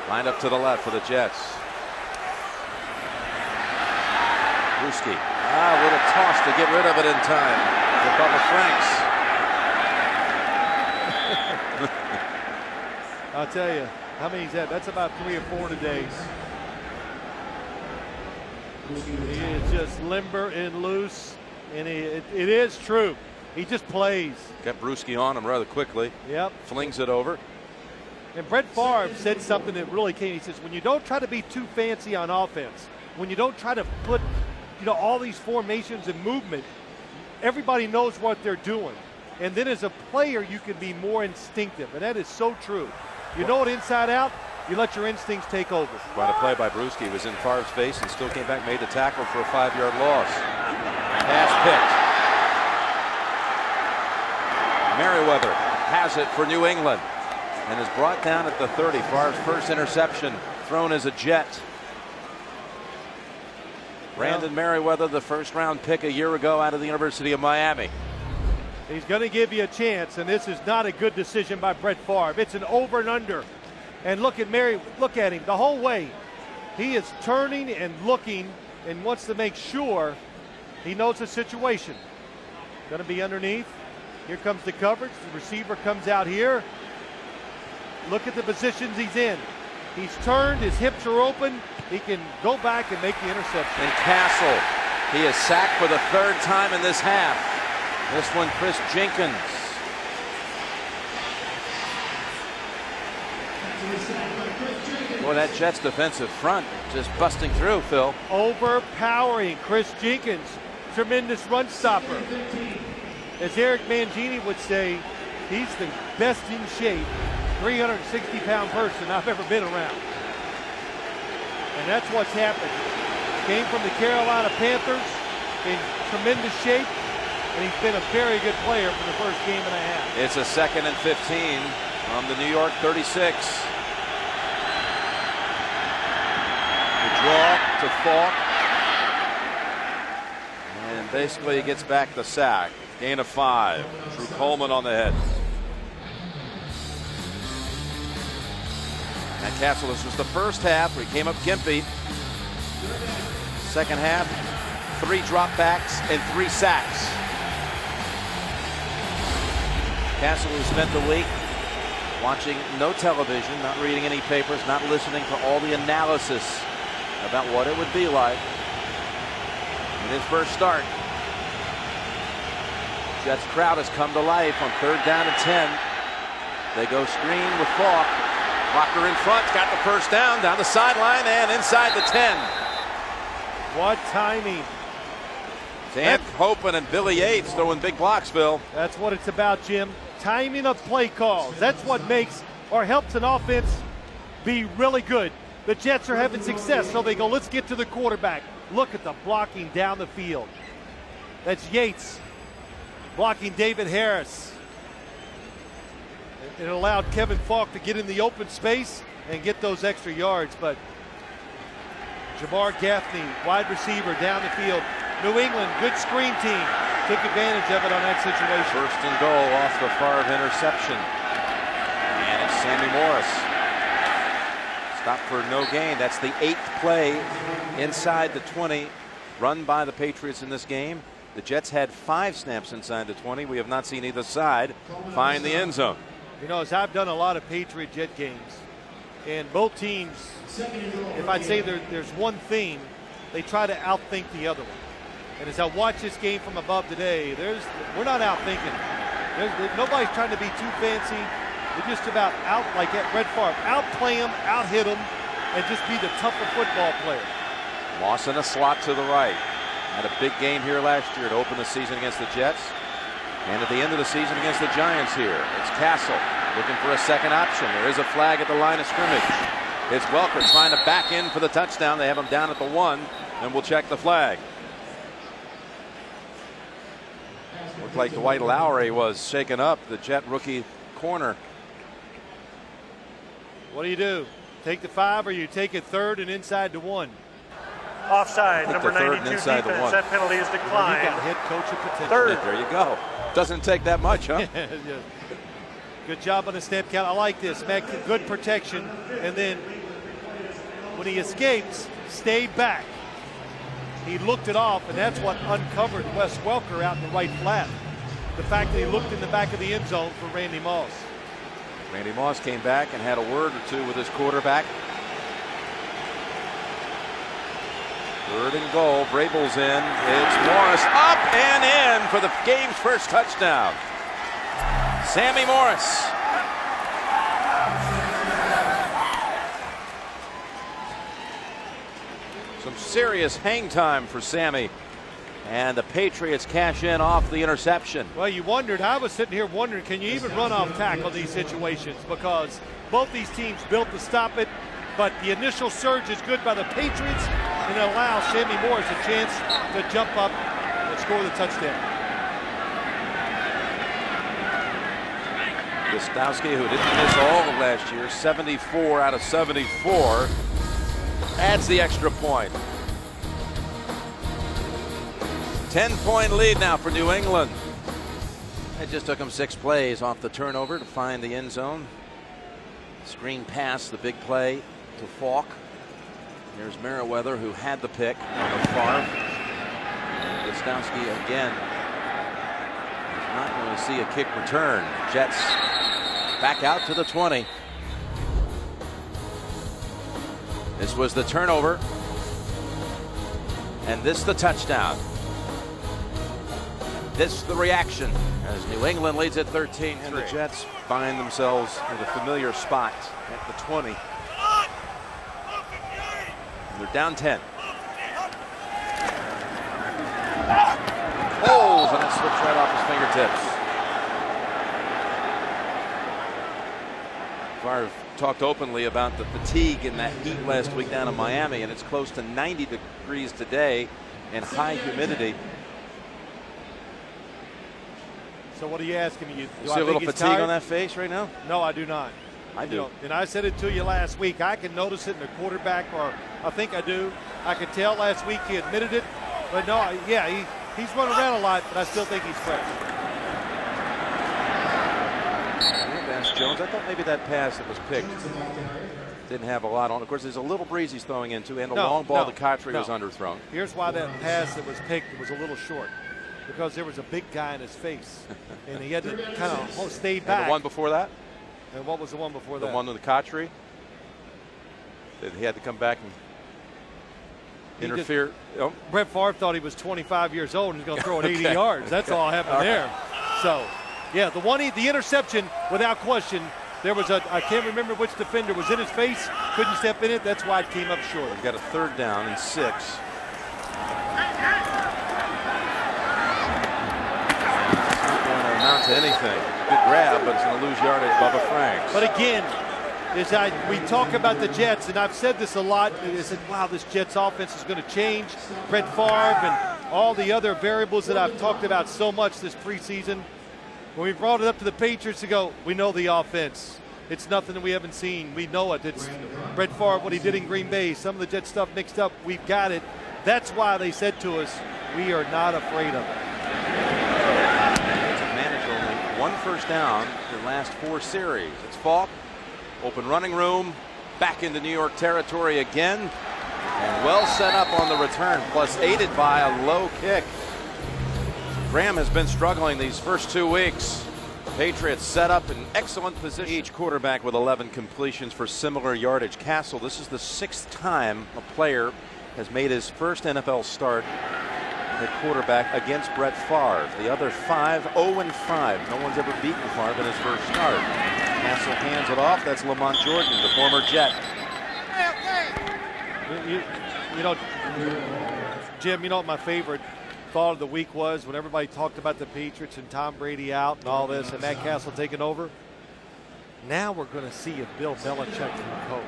Lined up to the left for the Jets. Brewski. A little toss to get rid of it in time for Bubba Franks. I'll tell you, how many is that? That's about 3 or 4 today. He is just limber and loose, and it is true. He just plays. Got Brewski on him rather quickly. Yep. Flings it over. And Brett Favre said something that really came. He says, when you don't try to be too fancy on offense, when you don't try to put all these formations and movement, everybody knows what they're doing. And then as a player, you can be more instinctive, and that is so true. You know it inside out, you let your instincts take over. Quite a play by Brewski. He was in Favre's face and still came back, made the tackle for a 5-yard loss. Pass picked. Merriweather has it for New England and is brought down at the 30. Favre's first interception thrown as a Jet. Brandon Merriweather, the first-round pick a year ago out of the University of Miami. He's going to give you a chance, and this is not a good decision by Brett Favre. It's an over and under. And look at look at him the whole way. He is turning and looking and wants to make sure he knows the situation. Going to be underneath. Here comes the coverage. The receiver comes out here. Look at the positions he's in. He's turned, his hips are open. He can go back and make the interception. And Castle, he is sacked for the 3rd time in this half. This one, Chris Jenkins. Boy, that Jets defensive front just busting through, Phil. Overpowering Chris Jenkins. Tremendous run stopper. As Eric Mangini would say, he's the best in shape 360-pound person I've ever been around. And that's what's happened. Came from the Carolina Panthers in tremendous shape, and he's been a very good player for the first game and a half. It's a 2nd and 15 from the New York 36. The draw to Falk. And basically he gets back the sack. Gain of 5. Drew Coleman on the head. And Castle, this was the first half where he came up gimpy. Second half, 3 dropbacks and 3 sacks. Castle, who spent the week watching no television, not reading any papers, not listening to all the analysis about what it would be like in his first start. Jets crowd has come to life on 3rd down and 10. They go screen with Falk. Walker in front, got the first down the sideline and inside the 10. What timing. Dan Hopen and Billy Yates throwing big blocks, Phil. That's what it's about, Jim. Timing of play calls. That's what makes or helps an offense be really good. The Jets are having success, so they go, let's get to the quarterback. Look at the blocking down the field. That's Yates blocking David Harris. It allowed Kevin Falk to get in the open space and get those extra yards, but Jamar Gaffney, wide receiver down the field. New England, good screen team, took advantage of it on that situation. First and goal off the Favre interception. And it's Sammy Morris. Stopped for no gain. That's the 8th play inside the 20 run by the Patriots in this game. The Jets had 5 snaps inside the 20. We have not seen either side find the end zone. You know, as I've done a lot of Patriot Jet games, and both teams, if I'd say there's one theme, they try to outthink the other one. And as I watch this game from above today, we're not outthinking. Nobody's trying to be too fancy. They're just about like at Brett Favre, outplay them, out-hit them, and just be the tougher football player. Moss in a slot to the right. Had a big game here last year to open the season against the Jets. And at the end of the season against the Giants here, it's Castle looking for a second option. There is a flag at the line of scrimmage. It's Welker trying to back in for the touchdown. They have him down at the 1, and we'll check the flag. Looked like Dwight Lowry was shaken up, the Jet rookie corner. What do? Take the 5 or you take it 3rd and inside the 1? Offside, number 92 defense. That penalty is declined. You got head coach of potential. 3rd. There you go. Doesn't take that much, huh? Good job on the snap count. I like this. Mac, good protection. And then when he escapes, stay back. He looked it off, and that's what uncovered Wes Welker out in the right flat. The fact that he looked in the back of the end zone for Randy Moss. Randy Moss came back and had a word or two with his quarterback. 3rd and goal. Vrabel's in. It's Morris up and in for the game's first touchdown. Sammy Morris. Some serious hang time for Sammy. And the Patriots cash in off the interception. Well, you wondered, I was sitting here wondering, can you even run off tackle these situations? Because both these teams built to stop it, but the initial surge is good by the Patriots, and it allows Sammy Morris a chance to jump up and score the touchdown. Gostowski, who didn't miss all of last year, 74 out of 74, adds the extra point. 10-point lead now for New England. It just took them 6 plays off the turnover to find the end zone. Screen pass, the big play to Falk. Here's Merriweather, who had the pick on the far. Gostowski again. He's not going to see a kick return. Jets back out to the 20. This was the turnover. And this the touchdown. This the reaction as New England leads at 13. And the Jets find themselves in a familiar spot at the 20. And they're down 10. Holes, and it slips right off his fingertips. Favre talked openly about the fatigue in that heat last week down in Miami, and it's close to 90 degrees today and high humidity. So what are you asking me? You see a little fatigue on that face right now? No, I do not. I do. You know, and I said it to you last week. I can notice it in the quarterback, or I think I do. I could tell last week he admitted it. But no, yeah, he's running around a lot, but I still think he's fresh. Jones, I thought maybe that pass that was picked didn't have a lot on. Of course, there's a little breeze he's throwing into, and a long ball to Cotry was underthrown. Here's why that pass that was picked was a little short. Because there was a big guy in his face, and he had to kind of stay back. And the one before that? And what was the one before that? The one with the Cotry? That he had to come back and interfere. Brett Favre thought he was 25 years old and he's going to throw it 80 yards. That's all happened there. So, yeah, the interception, without question, there was I can't remember which defender was in his face, couldn't step in it. That's why it came up short. We've got a 3rd down and 6. Not to anything. Good grab, but it's going to lose yardage. Bubba Franks. But again, we talk about the Jets, and I've said this a lot. I said, wow, this Jets offense is going to change. Brett Favre and all the other variables that I've talked about so much this preseason. When we brought it up to the Patriots to go, we know the offense. It's nothing that we haven't seen. We know it. It's Brett Favre, what he did in Green Bay. Some of the Jet stuff mixed up. We've got it. That's why they said to us, we are not afraid of it. One first down in the last 4 series. It's Falk, open running room, back into New York territory again, and well set up on the return, plus aided by a low kick. Graham has been struggling these first 2 weeks. Patriots set up in excellent position. Each quarterback with 11 completions for similar yardage. Castle, this is the 6th time a player has made his first NFL start at quarterback against Brett Favre. The other 5, 0-5. No one's ever beaten Favre in his first start. Castle hands it off. That's Lamont Jordan, the former Jet. You know, Jim, you know what my favorite thought of the week was? When everybody talked about the Patriots and Tom Brady out and all this and Matt Castle taking over. Now we're going to see if Bill Belichick can coach.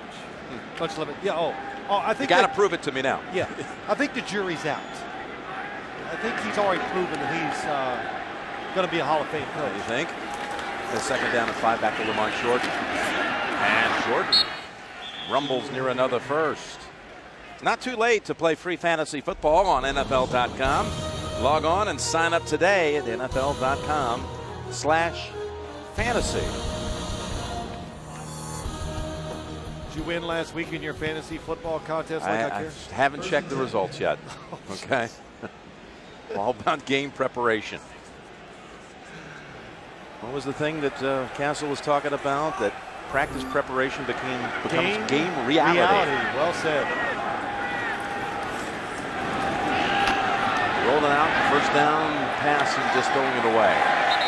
Much love it. Yeah, I think you got to prove it to me now. Yeah, I think the jury's out. I think he's already proven that he's going to be a Hall of Fame coach. You think? The 2nd down and 5 back to Lamont Jordan. And Jordan rumbles near another first. It's not too late to play free fantasy football on NFL.com. Log on and sign up today at NFL.com/fantasy. Did you win last week in your fantasy football contest? I haven't checked the results yet. Okay. All about game preparation. What was the thing that Castle was talking about? That practice preparation becomes game reality. Well said. Rolling out, first down, pass, and just throwing it away.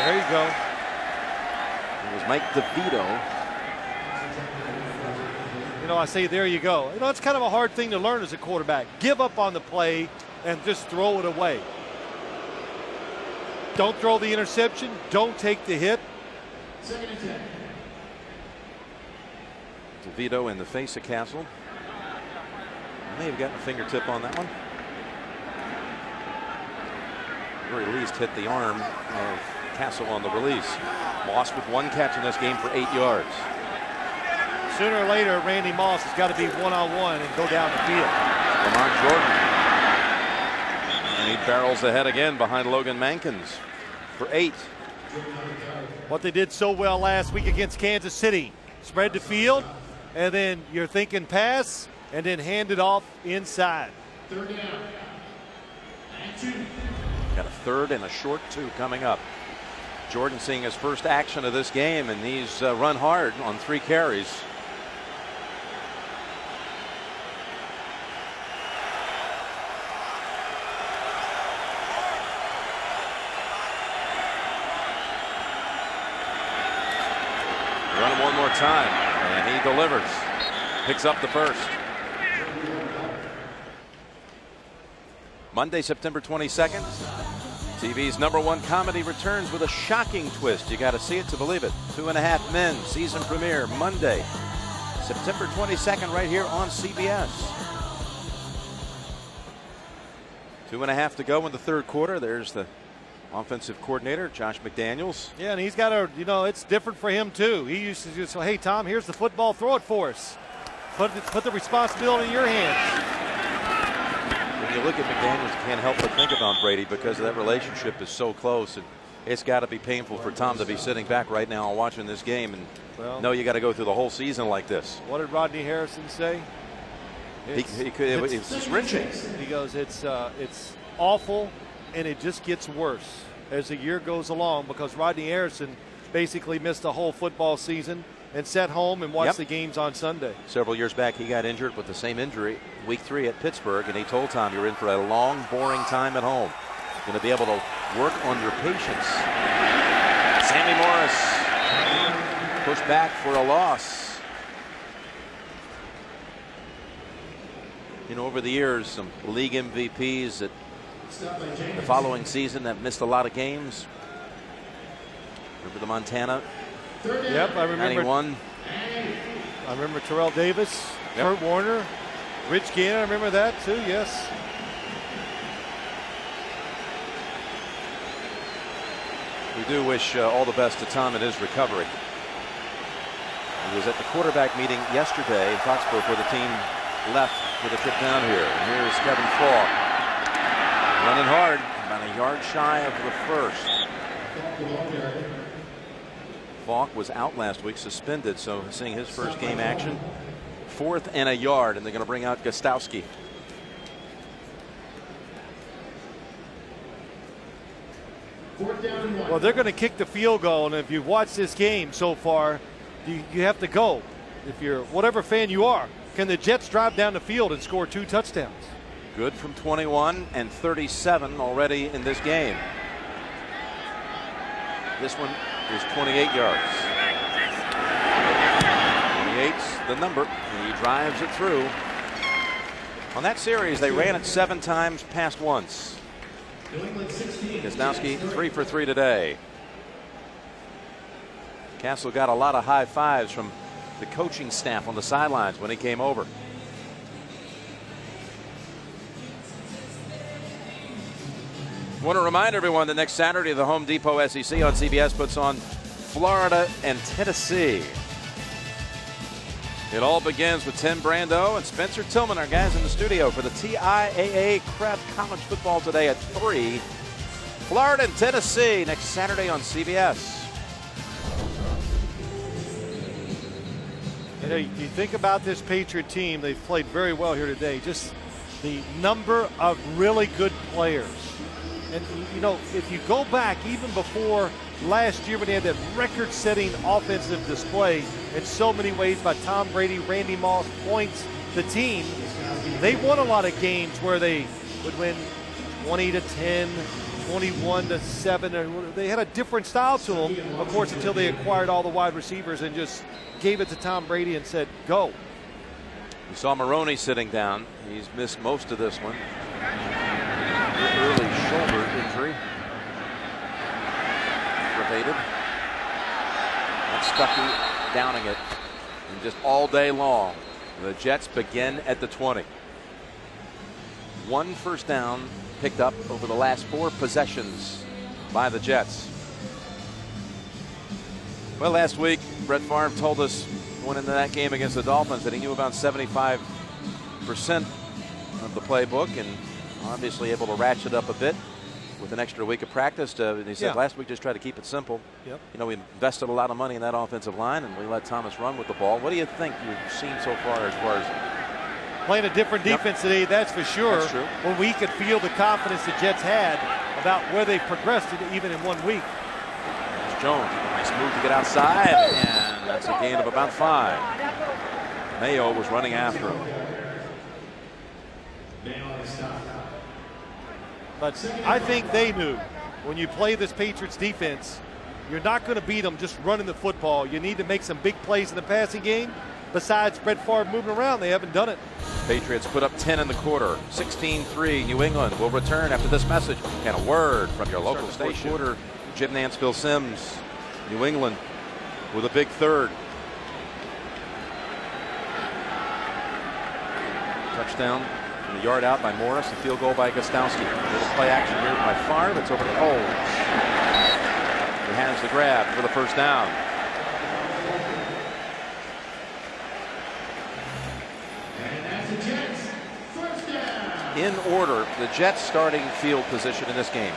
There you go. It was Mike DeVito. You I say, there you go. It's kind of a hard thing to learn as a quarterback. Give up on the play and just throw it away. Don't throw the interception. Don't take the hit. 2nd and 10. DeVito in the face of Castle. May have gotten a fingertip on that one. At the very least hit the arm of Castle on the release. Moss with 1 catch in this game for 8 yards. Sooner or later, Randy Moss has got to be one-on-one and go down the field. Lamont Jordan. And he barrels ahead again behind Logan Mankins for 8. What they did so well last week against Kansas City. Spread the field, and then you're thinking pass, and then hand it off inside. 3rd down. And 2. Got a 3rd and a short 2 coming up. Jordan seeing his first action of this game, and he's run hard on 3 carries. Run him one more time, and he delivers. Picks up the first. Monday, September 22nd. TV's #1 comedy returns with a shocking twist. You got to see it to believe it. 2.5 Men season premiere Monday, September 22nd, right here on CBS. 2.5 to go in the 3rd quarter. There's the offensive coordinator, Josh McDaniels. Yeah, and he's got a, it's different for him too. He used to just say, hey, Tom, here's the football, throw it for us. Put the responsibility in your hands. When you look at McDaniels, you can't help but think about Brady because that relationship is so close. And it's got to be painful for Tom to be sitting back right now and watching this game and know you got to go through the whole season like this. What did Rodney Harrison say? It's wrenching. He goes, it's awful, and it just gets worse as the year goes along because Rodney Harrison basically missed the whole football season and sat home and watched the games on Sunday. Several years back, he got injured with the same injury week 3 at Pittsburgh, and he told Tom, you're in for a long, boring time at home. Going to be able to work on your patience. Sammy Morris pushed back for a loss. Over the years, some league MVPs that the following season that missed a lot of games. Remember the Montana? Yep, I remember. 91. I remember Terrell Davis, Kurt Warner, Rich Gannon. I remember that too. Yes. We do wish all the best to Tom in his recovery. He was at the quarterback meeting yesterday in Foxborough before the team left for the trip down here. And here's Kevin Falk running hard, about a yard shy of the first. Falk was out last week, suspended, so seeing his first game action. 4th and a yard, and they're going to bring out Gostowski. Well, they're going to kick the field goal, and if you've watched this game so far, you have to go. If you're whatever fan you are, can the Jets drive down the field and score 2 touchdowns? Good from 21 and 37 already in this game. This one is 28 yards. 28's the number, and he drives it through. On that series, they ran it 7 times, passed once. Gostowski 3 for 3 today. Castle got a lot of high fives from the coaching staff on the sidelines when he came over. I want to remind everyone that next Saturday, the Home Depot SEC on CBS puts on Florida and Tennessee. It all begins with Tim Brando and Spencer Tillman, our guys in the studio for the TIAA Crab College Football today at 3. Florida and Tennessee next Saturday on CBS. You think about this Patriot team, they've played very well here today. Just the number of really good players. And, if you go back even before last year when they had that record-setting offensive display in so many ways by Tom Brady, Randy Moss, points, the team, they won a lot of games where they would win 20-10, 21-7. They had a different style to them, of course, until they acquired all the wide receivers and just gave it to Tom Brady and said, go. You saw Maroney sitting down. He's missed most of this one. Early shoulder injury. Aggravated. And Stuckey downing it. And just all day long, the Jets begin at the 20. 1 first down picked up over the last 4 possessions by the Jets. Well, last week, Brett Favre told us going into that game against the Dolphins that he knew about 75% of the playbook, and obviously able to ratchet up a bit with an extra week of practice. And he said last week just try to keep it simple. Yep. You know, we invested a lot of money in that offensive line, and we let Thomas run with the ball. What do you think you've seen so far as playing a different defense today, that's for sure. That's true. When we could feel the confidence the Jets had about where they progressed even in 1 week. There's Jones, nice move to get outside, and that's a gain of about 5. Mayo was running after him. But I think they knew when you play this Patriots defense, you're not going to beat them just running the football. You need to make some big plays in the passing game. Besides Brett Favre moving around, they haven't done it. Patriots put up 10 in the quarter. 16-3. New England will return after this message and a word from your local station. Quarter, Jim Nance, Bill Sims. New England with a big third. Touchdown from the yard out by Morris. A field goal by Gostowski. A little play action here by Favre. It's over to Cole. He has the grab for the first down. In order, the Jets starting field position in this game.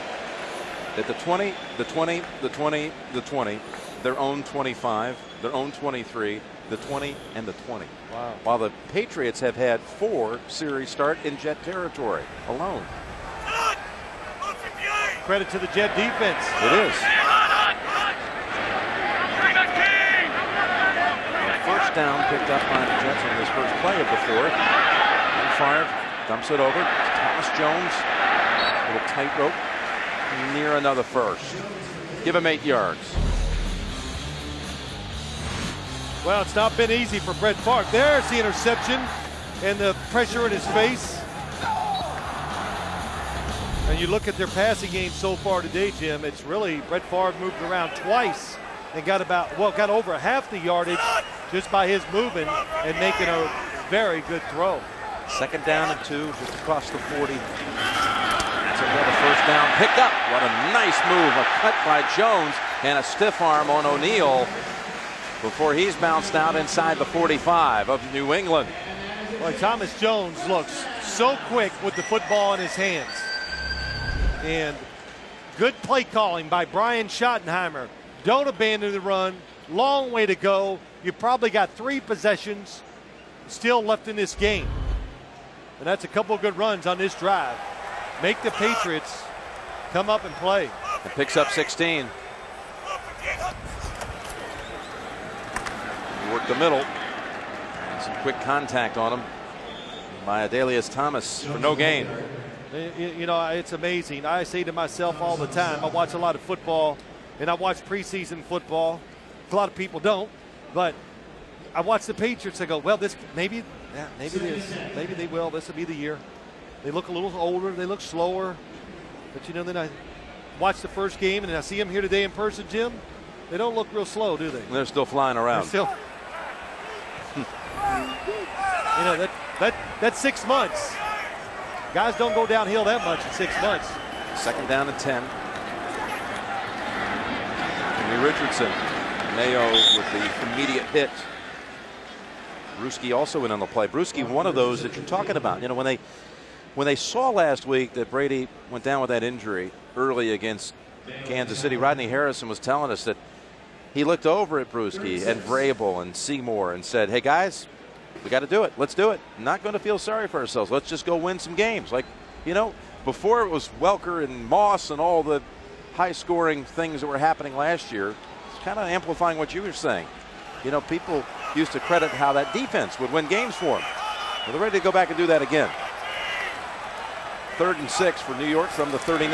At the 20, the 20, the 20, the 20, their own 25, their own 23, the 20, and the 20. Wow. While the Patriots have had 4 series start in Jet territory alone. Credit to the Jet defense. It is. First down picked up by the Jets on this first play of the 4th. And Favre dumps it over. Thomas Jones, a little tightrope near another first. Give him 8 yards. Well, it's not been easy for Brett Favre. There's the interception and the pressure in his face. And you look at their passing game so far today, Jim, it's really Brett Favre moved around twice and got over half the yardage just by his moving and making a very good throw. 2nd down and 2, just across the 40. That's another first down picked up. What a nice move. A cut by Jones and a stiff arm on O'Neal before he's bounced out inside the 45 of New England. Well, Thomas Jones looks so quick with the football in his hands. And good play calling by Brian Schottenheimer. Don't abandon the run. Long way to go. You probably got 3 possessions still left in this game. And that's a couple good runs on this drive. Make the Patriots come up and play. And picks up 16. He worked the middle. And some quick contact on him by Adelius Thomas for no gain. You know, it's amazing. I say to myself all the time, I watch a lot of football, and I watch preseason football. A lot of people don't, but I watch the Patriots. I go, well, maybe they will. This will be the year. They look a little older. They look slower. But, you know, then I watch the first game, and I see them here today in person, Jim. They don't look real slow, do they? They're still flying around. They're still. You know, that's 6 months. Guys don't go downhill that much in 6 months. 2nd down and 10. Henry Richardson. Mayo with the immediate hit. Bruschi also in on the play. Bruschi, one of those that you're talking about. You know, when they saw last week that Brady went down with that injury early against Kansas City, Rodney Harrison was telling us that he looked over at Bruschi and Vrabel and Seymour and said, hey, guys, we got to do it. Let's do it. Not going to feel sorry for ourselves. Let's just go win some games. Like, you know, before it was Welker and Moss and all the high-scoring things that were happening last year. It's kind of amplifying what you were saying. You know, people used to credit how that defense would win games for them. Well, they're ready to go back and do that again. 3rd and 6 for New York from the 39.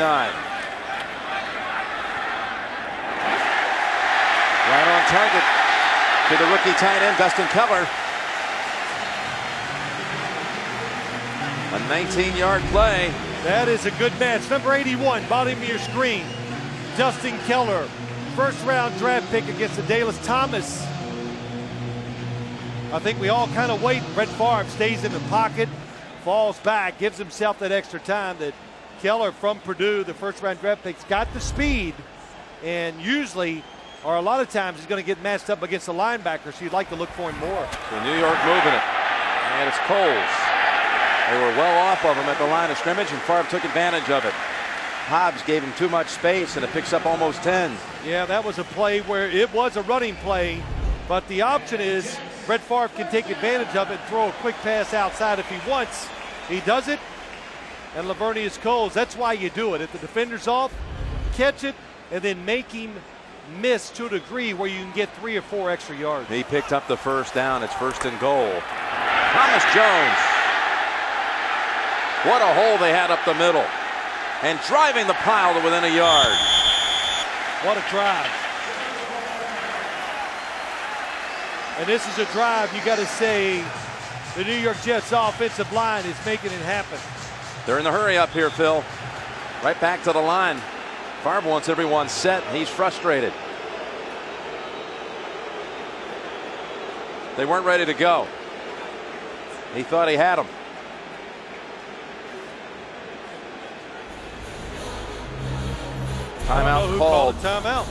Right on target to the rookie tight end, Dustin Keller. 19-yard play. That is a good match. Number 81, bottom of your screen. Justin Keller, first-round draft pick against the Dallas Thomas. I think we all kind of wait. Brett Favre stays in the pocket, falls back, gives himself that extra time. That Keller from Purdue, the first-round draft pick's got the speed, and usually, or a lot of times, he's going to get matched up against the linebacker, so you'd like to look for him more. So New York moving it, and it's Coles. They were well off of him at the line of scrimmage, and Favre took advantage of it. Hobbs gave him too much space, and it picks up almost 10. Yeah, that was a play where it was a running play, but the option is Brett Favre can take advantage of it and throw a quick pass outside if he wants. He does it, and Lavernius Coles, that's why you do it. If the defender's off, catch it, and then make him miss to a degree where you can get 3 or 4 extra yards. He picked up the first down. It's 1st and goal. Thomas Jones. What a hole they had up the middle. And driving the pile to within a yard. What a drive. And this is a drive you got to say the New York Jets offensive line is making it happen. They're in the hurry up here, Phil. Right back to the line. Favre wants everyone set. He's frustrated. They weren't ready to go. He thought he had them. Timeout called. Timeout.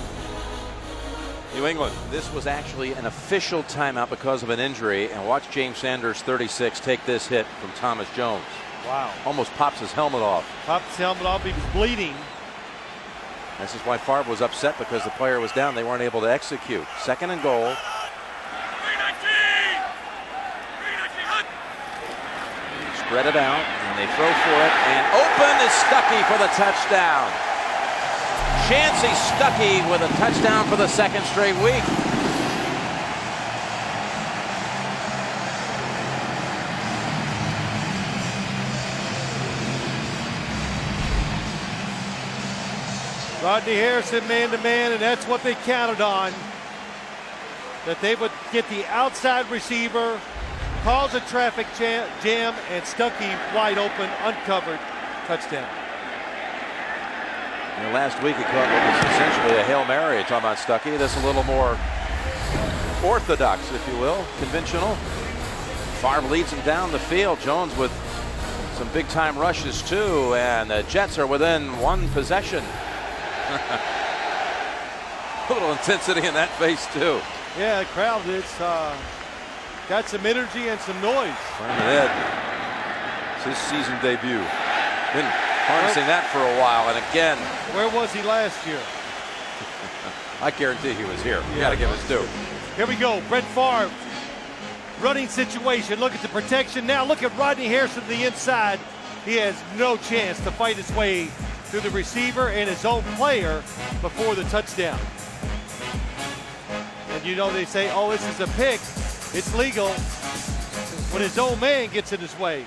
New England. This was actually an official timeout because of an injury. And watch James Sanders, 36, take this hit from Thomas Jones. Wow. Almost pops his helmet off. Pops his helmet off. He was bleeding. This is why Favre was upset, because the player was down. They weren't able to execute. 2nd and goal. Spread it out, and they throw for it. And open is Stuckey for the touchdown. Chancey Stuckey with a touchdown for the 2nd straight week. Rodney Harrison man-to-man, and that's what they counted on. That they would get the outside receiver, cause a traffic jam, and Stuckey wide open, uncovered, touchdown. And last week he caught what was essentially a Hail Mary. Talking about Stuckey, this a little more orthodox, if you will, conventional. Favre leads him down the field. Jones with some big-time rushes too, and the Jets are within 1 possession. A little intensity in that face too. Yeah, the crowd is got some energy and some noise. Ed, it's his season debut. Been harnessing that for a while, and again. Where was he last year? I guarantee he was here. You got to give us due. Here we go. Brett Favre, running situation. Look at the protection now. Look at Rodney Harrison to the inside. He has no chance to fight his way through the receiver and his own player before the touchdown. And you know they say, oh, this is a pick. It's legal when his own man gets in his way.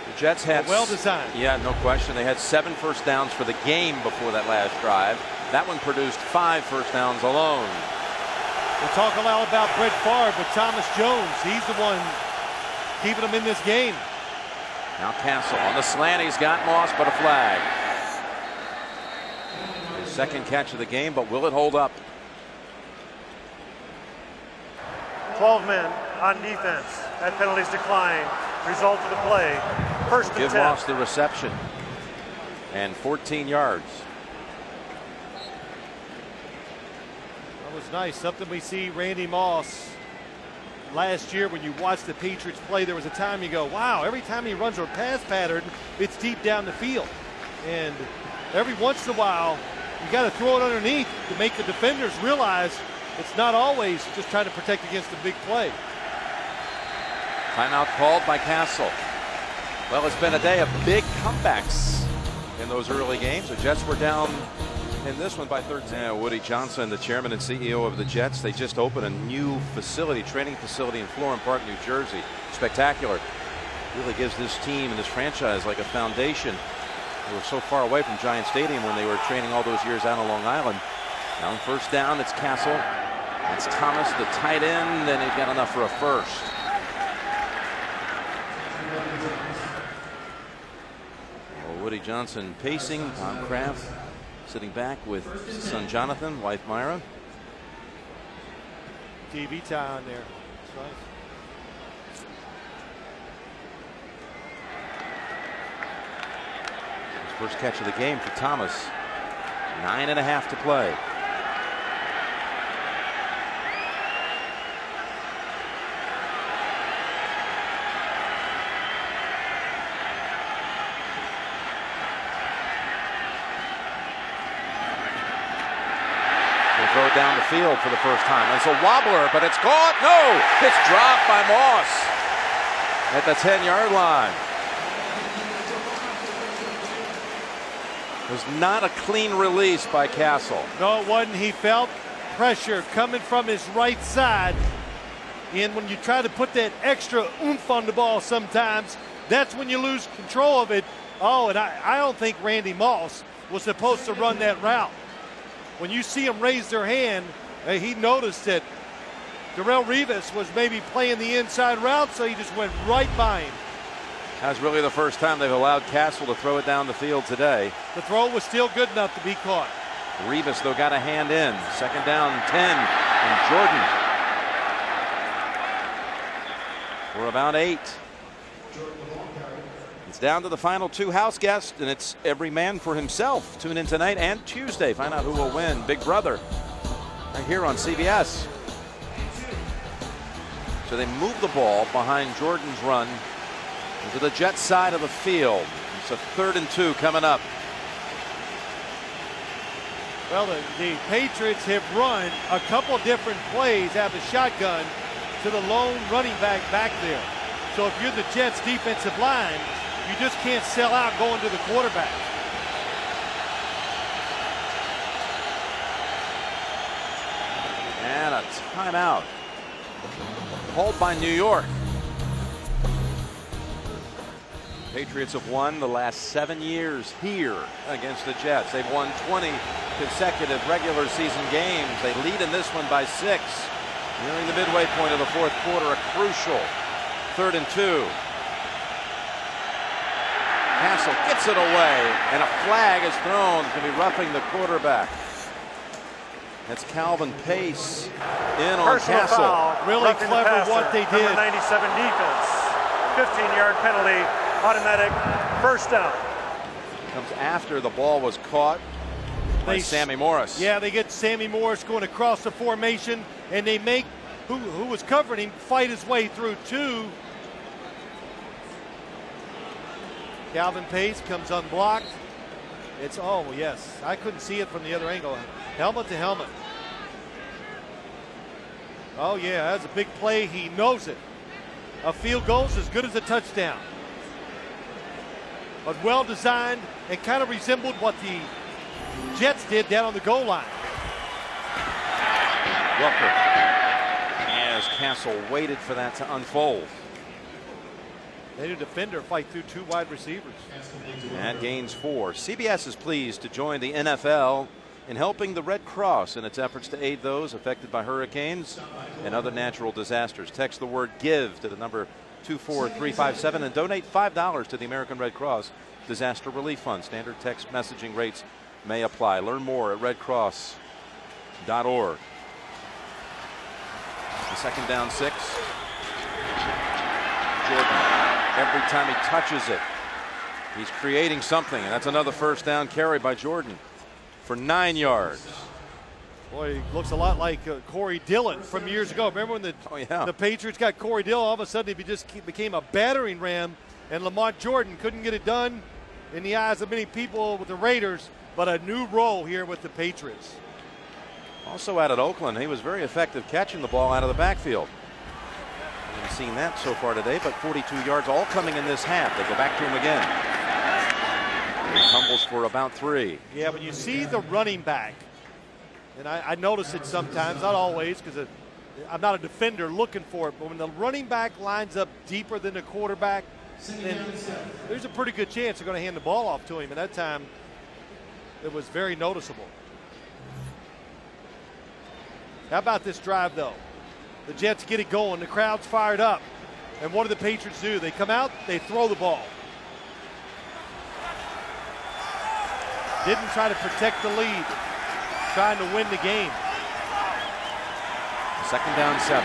The Jets had well designed. Yeah, no question. They had 7 first downs for the game before that last drive. That one produced 5 first downs alone. We'll talk a lot about Brett Favre, but Thomas Jones, he's the one keeping them in this game. Now Castle on the slant. He's got Moss, but a flag. His 2nd catch of the game, but will it hold up? 12 men on defense. That penalty's declined. Result of the play. 1st and 10. Give Moss the reception. And 14 yards. That was nice. Something we see Randy Moss. Last year when you watched the Patriots play, there was a time you go, wow, every time he runs a pass pattern, it's deep down the field. And every once in a while, you got to throw it underneath to make the defenders realize it's not always just trying to protect against the big play. Timeout called by Castle. Well, it's been a day of big comebacks in those early games. The Jets were down in this one by 13. Yeah, Woody Johnson, the chairman and CEO of the Jets, they just opened a new facility, training facility in Florham Park, New Jersey. Spectacular. Really gives this team and this franchise like a foundation. They were so far away from Giant Stadium when they were training all those years out on Long Island. Now on 1st down, it's Castle. It's Thomas, the tight end, and he's got enough for a first. Woody Johnson pacing. Tom Kraft sitting back with son Jonathan, wife Myra. TV tie on there. That's right. First catch of the game for Thomas. 9.5 to play. They'll throw it down the field for the first time. It's a wobbler, but it's caught. No, it's dropped by Moss at the 10-yard line. It was not a clean release by Castle. No, it wasn't. He felt pressure coming from his right side. And when you try to put that extra oomph on the ball sometimes, that's when you lose control of it. Oh, and I don't think Randy Moss was supposed to run that route. When you see him raise their hand, he noticed that Darrelle Revis was maybe playing the inside route, so he just went right by him. That's really the first time they've allowed Castle to throw it down the field today. The throw was still good enough to be caught. Revis, though, got a hand in. Second down, 10, and Jordan. We're about 8. It's down to the final 2 house guests, and it's every man for himself. Tune in tonight and Tuesday. Find out who will win. Big Brother, right here on CBS. So they move the ball behind Jordan's run to the Jets side of the field. It's a 3rd and 2 coming up. Well, the Patriots have run a couple different plays out of the shotgun to the lone running back there. So if you're the Jets defensive line, you just can't sell out going to the quarterback. And a timeout called by New York. Patriots have won the last 7 years here against the Jets. They've won 20 consecutive regular season games. They lead in this one by 6. Nearing the midway point of the 4th quarter, a crucial 3rd and 2. Castle gets it away, and a flag is thrown. It's going to be roughing the quarterback. That's Calvin Pace in on Personal Castle. foul, Really roughing the clever passer. what they did. Number 97 defense. 15-yard penalty, automatic first down. Comes after the ball was caught by Sammy Morris. Yeah, they get Sammy Morris going across the formation, and they make who was covering him fight his way through 2. Calvin Pace comes unblocked. It's, oh yes, I couldn't see it from the other angle. Helmet to helmet. Oh yeah, that's a big play. He knows it. A field goal is as good as a touchdown. But well designed and kind of resembled what the Jets did down on the goal line. Welker, as Castle waited for that to unfold. They need a defender fight through 2 wide receivers. And gains 4. CBS is pleased to join the NFL in helping the Red Cross in its efforts to aid those affected by hurricanes and other natural disasters. Text the word GIVE to the number 24357 and donate $5 to the American Red Cross Disaster Relief Fund. Standard text messaging rates may apply. Learn more at redcross.org. The second down 6. Jordan, every time he touches it, he's creating something, and that's another first down carry by Jordan for 9 yards. Boy, he looks a lot like Corey Dillon from years ago. Remember when the Patriots got Corey Dillon, all of a sudden he just became a battering ram, and Lamont Jordan couldn't get it done in the eyes of many people with the Raiders, but a new role here with the Patriots. Also out at Oakland, he was very effective catching the ball out of the backfield. Haven't seen that so far today, but 42 yards all coming in this half. They go back to him again. He tumbles for about 3. Yeah, but you see the running back, and I notice it sometimes, not always, because I'm not a defender looking for it, but when the running back lines up deeper than the quarterback, then there's a pretty good chance they're going to hand the ball off to him, and that time it was very noticeable. How about this drive, though? The Jets get it going. The crowd's fired up. And what do the Patriots do? They come out, they throw the ball. Didn't try to protect the lead, trying to win the game. 2nd down, 7.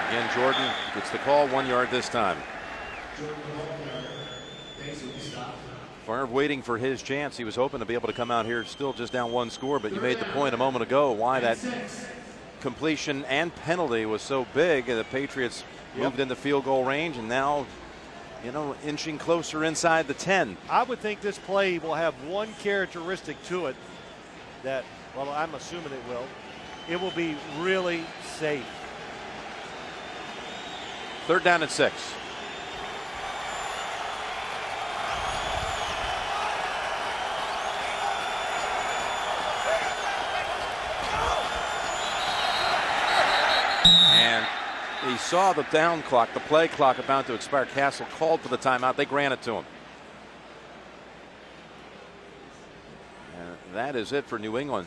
Again, Jordan gets the call, 1 yard this time. Favre waiting for his chance. He was hoping to be able to come out here still just down 1 score, but you made the point a moment ago why that completion and penalty was so big. The Patriots moved into field goal range, and now, you know, inching closer inside the 10. I would think this play will have one characteristic to it that, well, I'm assuming it will. It will be really safe. 3rd down and 6. And he saw the down clock, the play clock about to expire. Castle called for the timeout. They granted to him. And that is it for New England.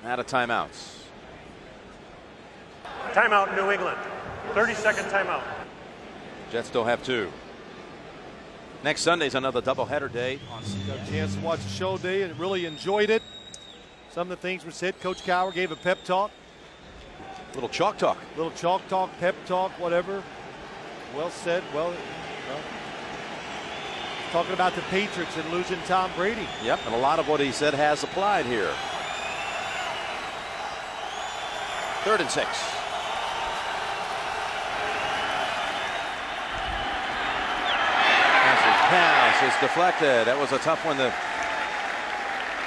Out of timeouts. Timeout, New England. 30-second timeout. Jets still have 2. Next Sunday's another doubleheader day. Got a chance to watch the show today and really enjoyed it. Some of the things were said. Coach Cowher gave a pep talk. Little chalk talk. Little chalk talk, pep talk, whatever. Well said. Well, talking about the Patriots and losing Tom Brady. Yep, and a lot of what he said has applied here. 3rd and 6. Pass is deflected. That was a tough one to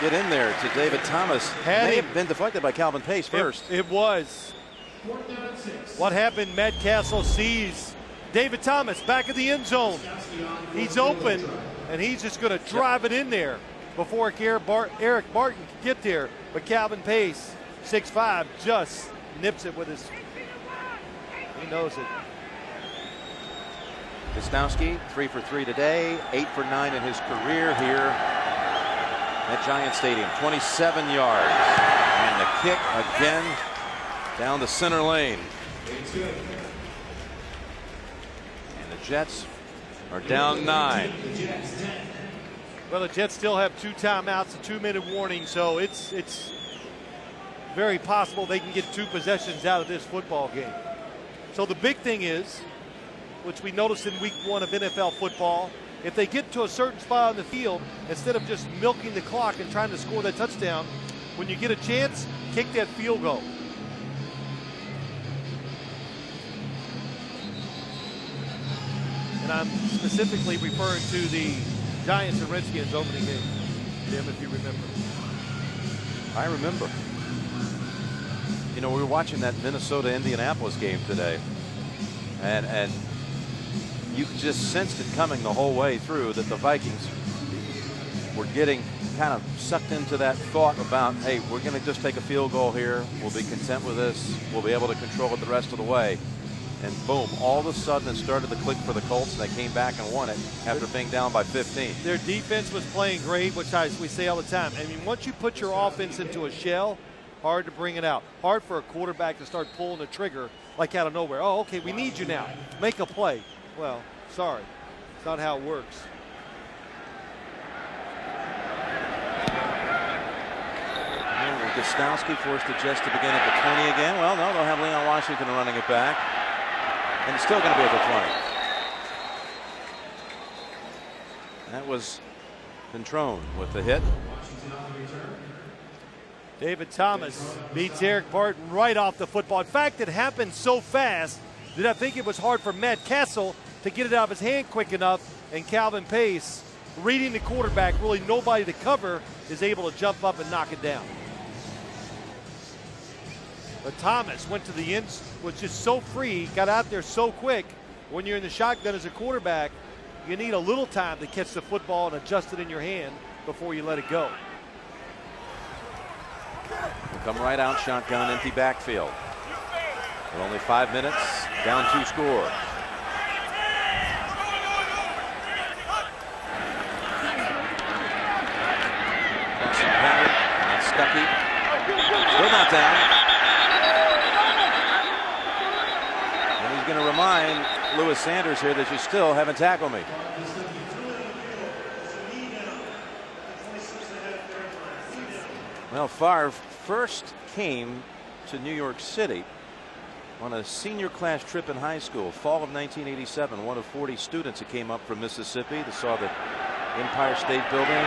get in there to David Thomas. May have been deflected by Calvin Pace first. It was. What happened? Matt Castle sees David Thomas back in the end zone. He's open, and he's just going to drive it in there before Eric Barton can get there. But Calvin Pace, 6'5", just nips it with his. He knows it. Wisnowski, 3 for 3 today, 8 for 9 in his career here at Giant Stadium. 27 yards. And the kick again down the center lane. And the Jets are down 9. Well, the Jets still have 2 timeouts, a 2-minute warning, so it's very possible they can get 2 possessions out of this football game. So the big thing is, which we noticed in week 1 of NFL football, if they get to a certain spot on the field, instead of just milking the clock and trying to score that touchdown, when you get a chance, kick that field goal. And I'm specifically referring to the Giants and Redskins opening game, Jim, if you remember. I remember. You know, we were watching that Minnesota-Indianapolis game today, and you just sensed it coming the whole way through that the Vikings were getting kind of sucked into that thought about, hey, we're going to just take a field goal here. We'll be content with this. We'll be able to control it the rest of the way. And boom, all of a sudden it started to click for the Colts, and they came back and won it after being down by 15. Their defense was playing great, which we say all the time. I mean, once you put your offense into a shell, hard to bring it out. Hard for a quarterback to start pulling the trigger like out of nowhere. Oh, okay, we need you now. Make a play. Well, sorry. It's not how it works. Gostowski forced the Jets to begin at the 20 again. Well, no, they'll have Leon Washington running it back. And it's still going to be at the 20. That was Ventrone with the hit. David Thomas beats Eric Barton right off the football. In fact, it happened so fast that I think it was hard for Matt Castle to get it out of his hand quick enough. And Calvin Pace, reading the quarterback, really nobody to cover, is able to jump up and knock it down. But Thomas went to the end, was just so free, got out there so quick. When you're in the shotgun as a quarterback, you need a little time to catch the football and adjust it in your hand before you let it go. We'll come right out, shotgun, empty backfield. With only 5 minutes, down 2 scores. Crossing pattern, and Stuckey. Still not down. Going to remind Lewis Sanders here that you still haven't tackled me. Well, Favre first came to New York City on a senior class trip in high school, fall of 1987. One of 40 students that came up from Mississippi that saw the Empire State Building,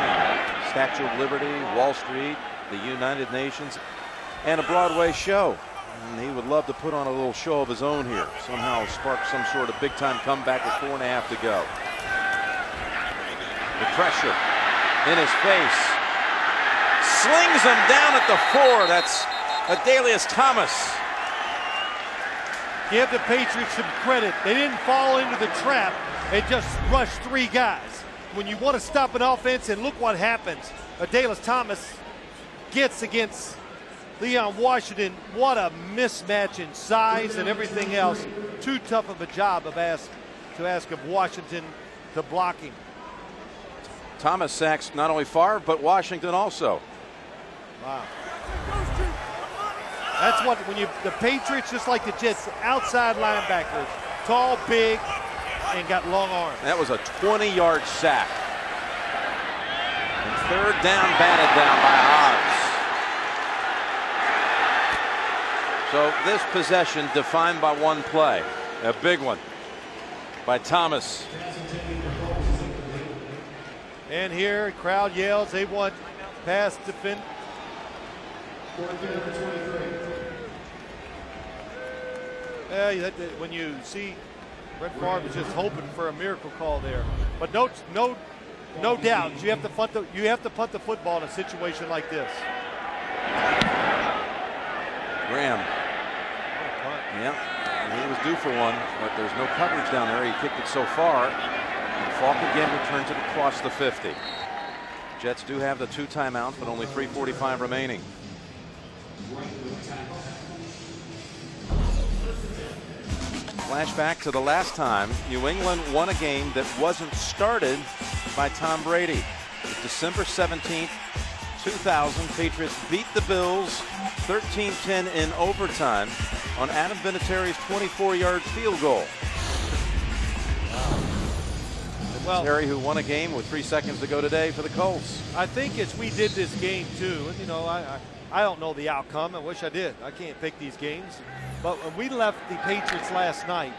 Statue of Liberty, Wall Street, the United Nations, and a Broadway show. And he would love to put on a little show of his own here, somehow spark some sort of big-time comeback with 4.5 to go. The pressure in his face. Slings him down at the 4. That's Adalius Thomas. Give the Patriots some credit. They didn't fall into the trap and just rush 3 guys. When you want to stop an offense, and look what happens. Adalius Thomas gets against Leon Washington. What a mismatch in size and everything else. Too tough of a job of ask of Washington to block him. Thomas sacks not only Favre, but Washington also. Wow. That's what, when the Patriots, just like the Jets, outside linebackers, tall, big, and got long arms. That was a 20-yard sack. And third down, batted down by Hobbs. So this possession defined by one play, a big one by Thomas. And here, crowd yells. They want pass defend. Yeah, when you see Brett Favre is just hoping for a miracle call there, but no doubt you have to punt the football in a situation like this. Graham. Yeah, he was due for one, but there's no coverage down there. He kicked it so far. And Falk again returns it across the 50. Jets do have the 2 timeouts, but only 3:45 remaining. Flashback to the last time New England won a game that wasn't started by Tom Brady. It's December 17th, 2000. Patriots beat the Bills 13-10 in overtime on Adam Vinatieri's 24-yard field goal. Well, Terry, who won a game with 3 seconds to go today for the Colts. I think as we did this game too, and I don't know the outcome. I wish I did. I can't pick these games. But when we left the Patriots last night,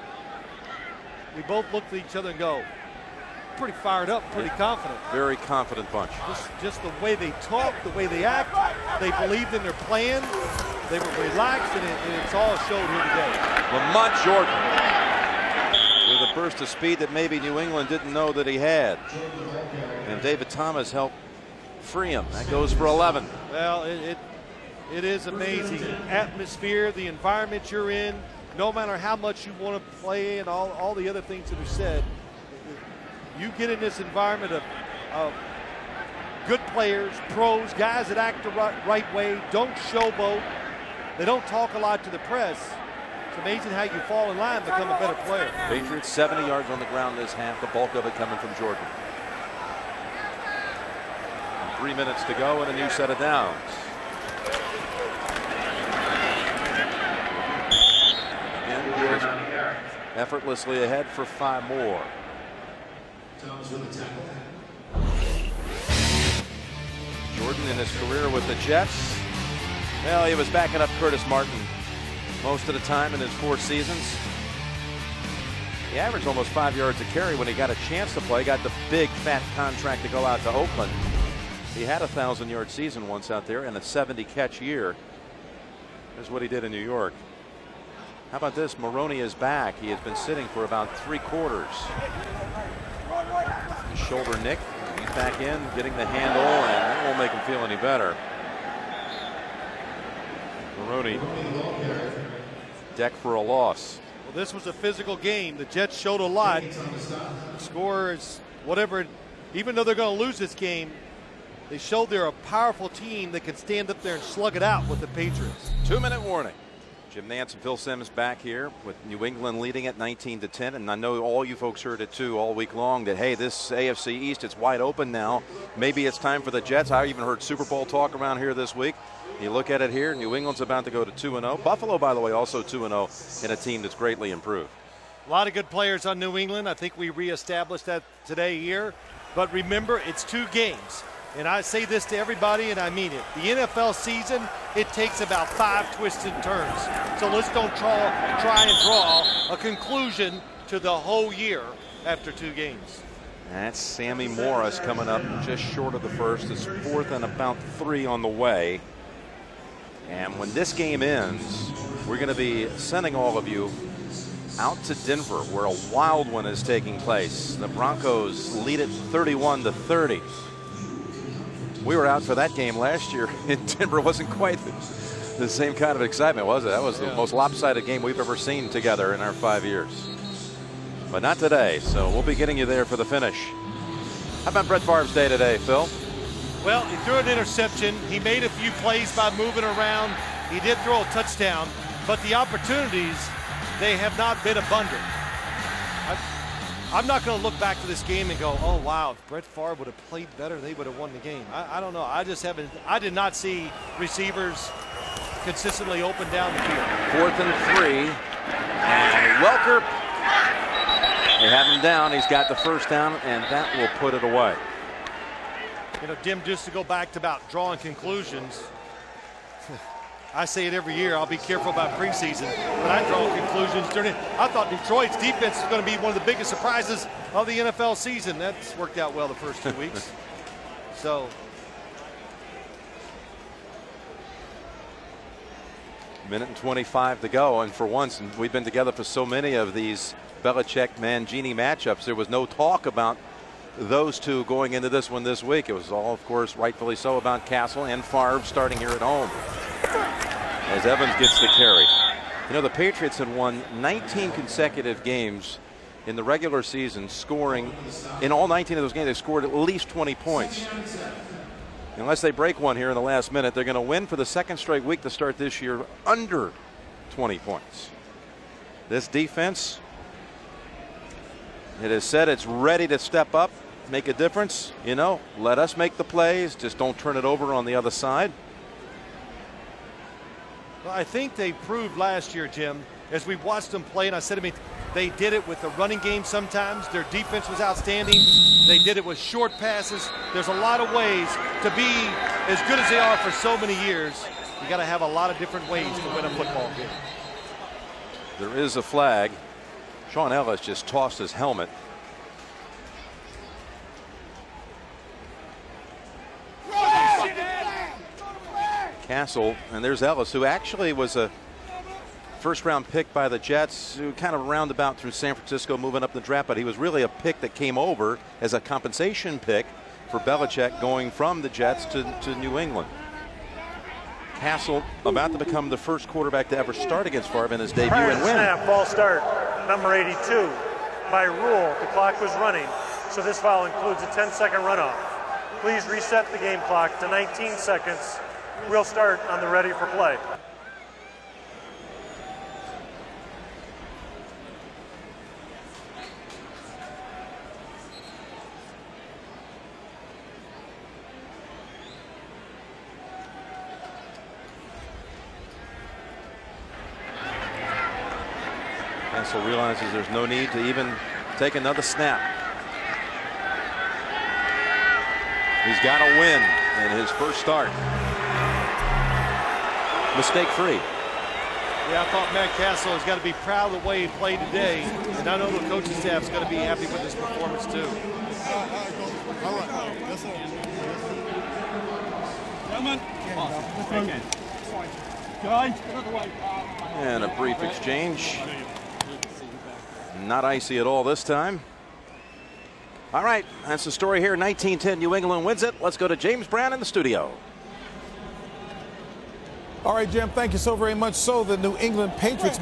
we both looked at each other and go, pretty fired up, pretty confident. Very confident bunch. Just the way they talk, the way they act, they believed in their plan, they were relaxed, and it's all showed here today. Lamont Jordan with a burst of speed that maybe New England didn't know that he had. And David Thomas helped free him. That goes for 11. Well, it is amazing. Atmosphere, the environment you're in, no matter how much you want to play and all the other things that are said, you get in this environment of good players, pros, guys that act the right way, don't showboat, they don't talk a lot to the press. It's amazing how you fall in line and become a better player. Patriots 70 yards on the ground this half, the bulk of it coming from Jordan. 3 minutes to go and a new set of downs. Again, effortlessly ahead for 5 more. Jordan in his career with the Jets, well, he was backing up Curtis Martin most of the time in his 4 seasons. He averaged almost 5 yards a carry when he got a chance to play, got the big fat contract to go out to Oakland. He had a 1,000-yard season once out there and a 70-catch year. Here's what he did in New York. How about this? Maroney is back. He has been sitting for about 3 quarters. His shoulder nick. He's back in, getting the handle, and that won't make him feel any better. Maroney deck for a loss. Well, this was a physical game. The Jets showed a lot. The score is whatever. Even though they're going to lose this game, they showed they're a powerful team that can stand up there and slug it out with the Patriots. 2-minute warning. Jim Nantz and Phil Simms back here with New England leading at 19-10. And I know all you folks heard it too all week long that, hey, this AFC East, it's wide open now. Maybe it's time for the Jets. I even heard Super Bowl talk around here this week. You look at it here, New England's about to go to 2-0. Buffalo, by the way, also 2-0 in a team that's greatly improved. A lot of good players on New England. I think we reestablished that today here. But remember, it's 2 games. And I say this to everybody, and I mean it. The NFL season, it takes about 5 twists and turns. So let's don't try and draw a conclusion to the whole year after 2 games. That's Sammy Morris coming up just short of the first. It's 4th and about 3 on the way. And when this game ends, we're going to be sending all of you out to Denver, where a wild one is taking place. The Broncos lead it 31-30. We were out for that game last year in Denver. It wasn't quite the same kind of excitement, was it? That was the most lopsided game we've ever seen together in our 5 years. But not today, so we'll be getting you there for the finish. How about Brett Favre's day today, Phil? Well, he threw an interception. He made a few plays by moving around. He did throw a touchdown, but the opportunities, they have not been abundant. I'm not going to look back to this game and go, oh, wow, if Brett Favre would have played better, they would have won the game. I don't know. I did not see receivers consistently open down the field. 4th and 3. And Welker, they have him down. He's got the first down, and that will put it away. You know, Dim, just to go back to about drawing conclusions, I say it every year, I'll be careful about preseason, but I draw conclusions during it. I thought Detroit's defense is going to be one of the biggest surprises of the NFL season. That's worked out well the first 2 weeks. So. Minute and 25 to go, and for once, and we've been together for so many of these Belichick-Mangini matchups, there was no talk about those two going into this one this week. It was all, of course, rightfully so, about Castle and Favre starting here at home. As Evans gets the carry. You know, the Patriots had won 19 consecutive games in the regular season, scoring in all 19 of those games. They scored at least 20 points. Unless they break one here in the last minute, they're going to win for the 2nd straight week to start this year under 20 points. This defense, it has said it's ready to step up, make a difference. You know, let us make the plays, just don't turn it over on the other side. Well, I think they proved last year, Jim, as we watched them play, and I said, they did it with the running game sometimes. Their defense was outstanding. They did it with short passes. There's a lot of ways to be as good as they are for so many years. You got to have a lot of different ways to win a football game. There is a flag. Sean Ellis just tossed his helmet. Castle, and there's Ellis, who actually was a 1st-round pick by the Jets, who kind of roundabout through San Francisco, moving up the draft, but he was really a pick that came over as a compensation pick for Belichick going from the Jets to New England. Castle about to become the first quarterback to ever start against Favre in his debut and win. Snap, ball start, number 82. By rule, the clock was running, so this foul includes a 10-second runoff. Please reset the game clock to 19 seconds. We'll start on the ready for play. Castle realizes there's no need to even take another snap. He's got to win in his first start. Mistake-free. Yeah, I thought Matt Castle has got to be proud of the way he played today, and I know the coaching staff is going to be happy with his performance too. All right. Yes, sir. And a brief exchange. Not icy at all this time. All right, that's the story here. 19-10, New England wins it. Let's go to James Brown in the studio. All right, Jim, thank you so very much. So the New England Patriots